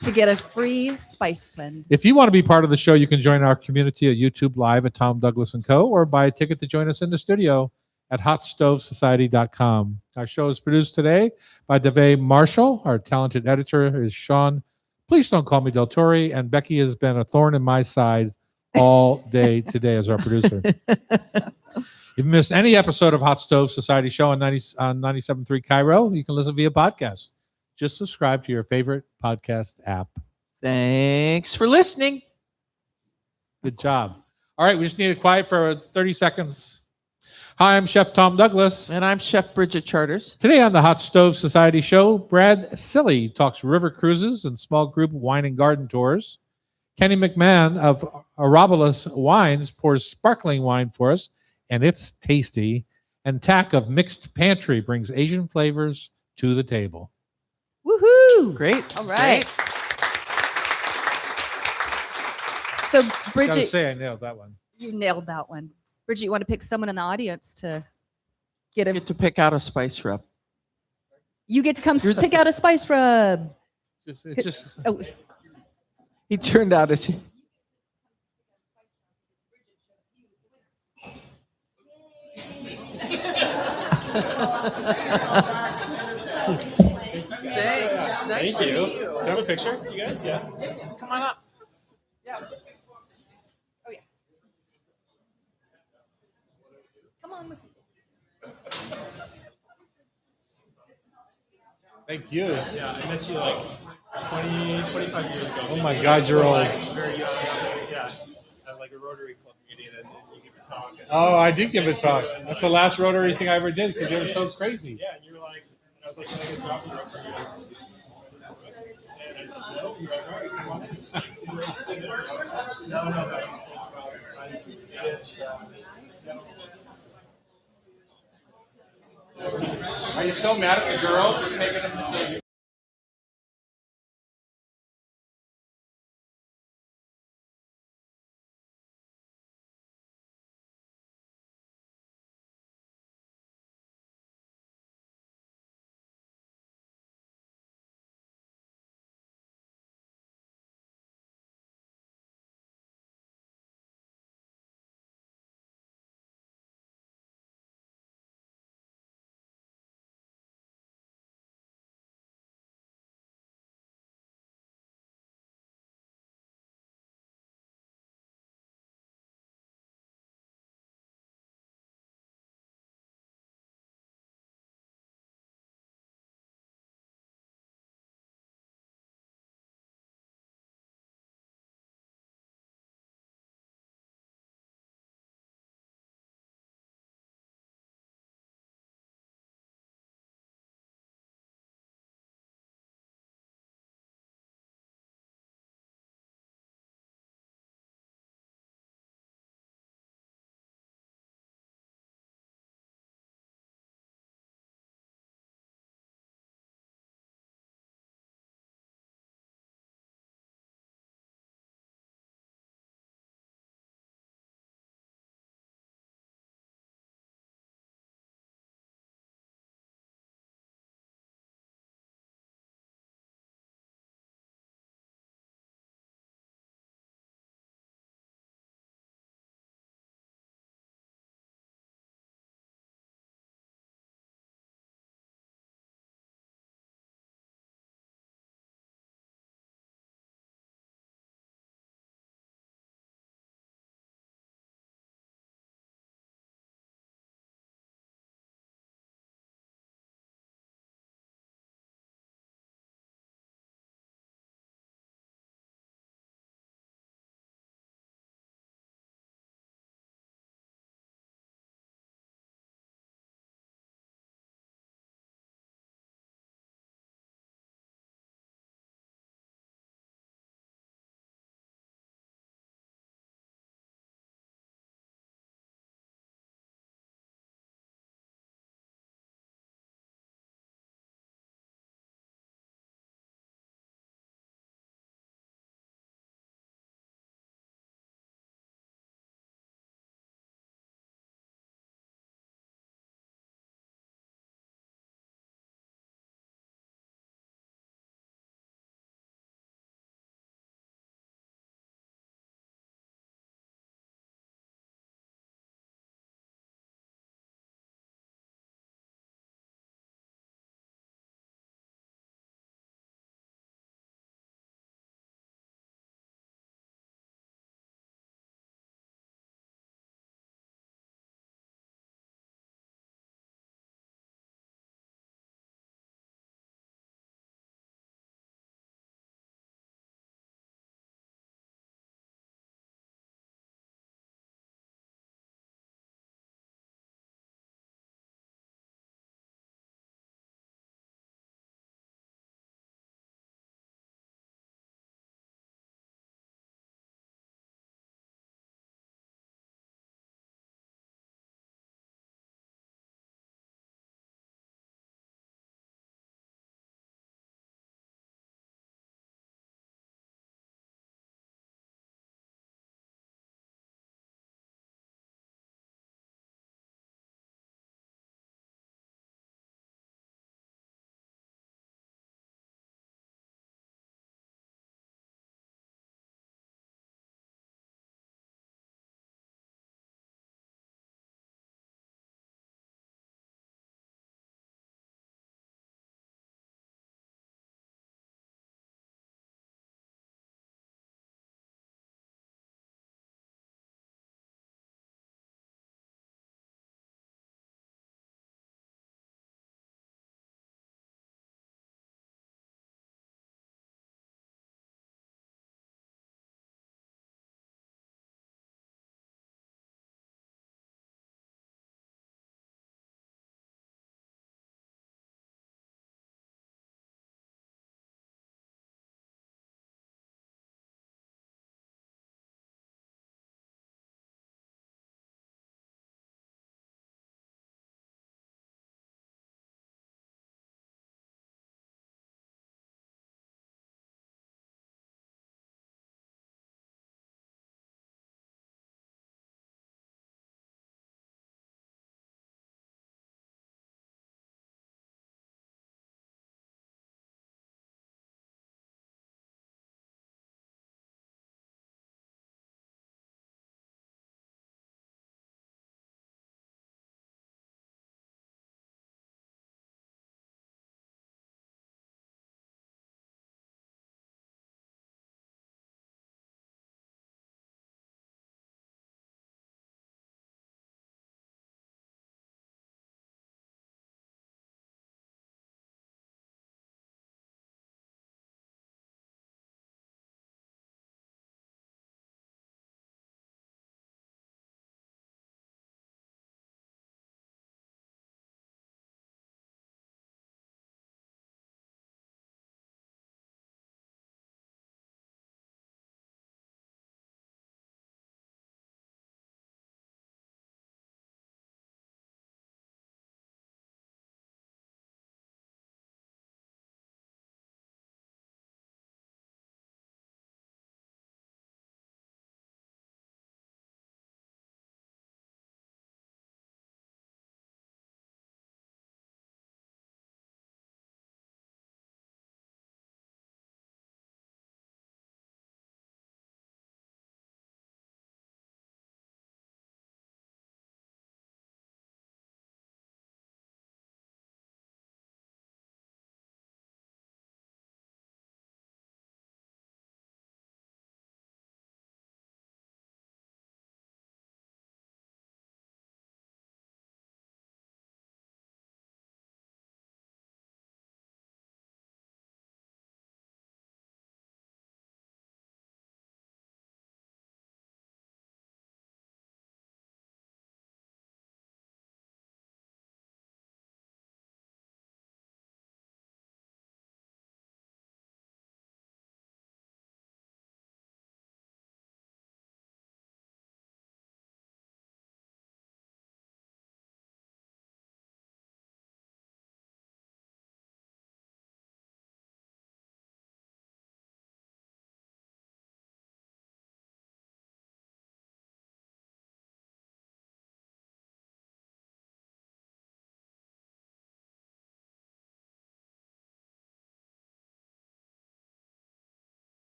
to get a free spice blend. If you want to be part of the show, you can join our community at YouTube Live at Tom Douglas & Co. or buy a ticket to join us in the studio at hotstovesociety.com. Our show is produced today by Dave Marshall. Our talented editor is Sean. Please don't call me Del Torre. And Becky has been a thorn in my side all day today as our producer. If you missed any episode of Hot Stove Society Show on 97.3 Cairo, you can listen via podcast. Just subscribe to your favorite podcast app. Thanks for listening. Good job. All right, we just need it quiet for 30 seconds. Hi, I'm Chef Tom Douglas. And I'm Chef Bridget Charters. Today on the Hot Stove Society Show, Brad Silly talks river cruises and small group wine and garden tours. Kenny McMahon of Arabolas Wines pours sparkling wine for us, and it's tasty. And Tack of Mixed Pantry brings Asian flavors to the table. Woohoo! Great. All right. So, Gotta Bridget, say, I nailed that one. you nailed that one. Bridget, you want to pick someone in the audience to get a. Get to pick out a spice rub. You get to come pick out a spice rub. It's just Oh, He turned out as Thanks. Thank you. Can I have a picture, you guys? Yeah. Come on up. Yeah. come on with me. thank you. Yeah, I met you like 20, 25 years ago. Oh my God, you're old. Very young. Yeah. At like a Rotary Club meeting, and you give a talk. And, Oh, I did give a talk. That's the last Rotary thing I ever did because you were so crazy. yeah, and you were like, and I was like, can I get a drop for us? And I said, no, you're right. No, no, no. Are you still mad at the girls for taking us to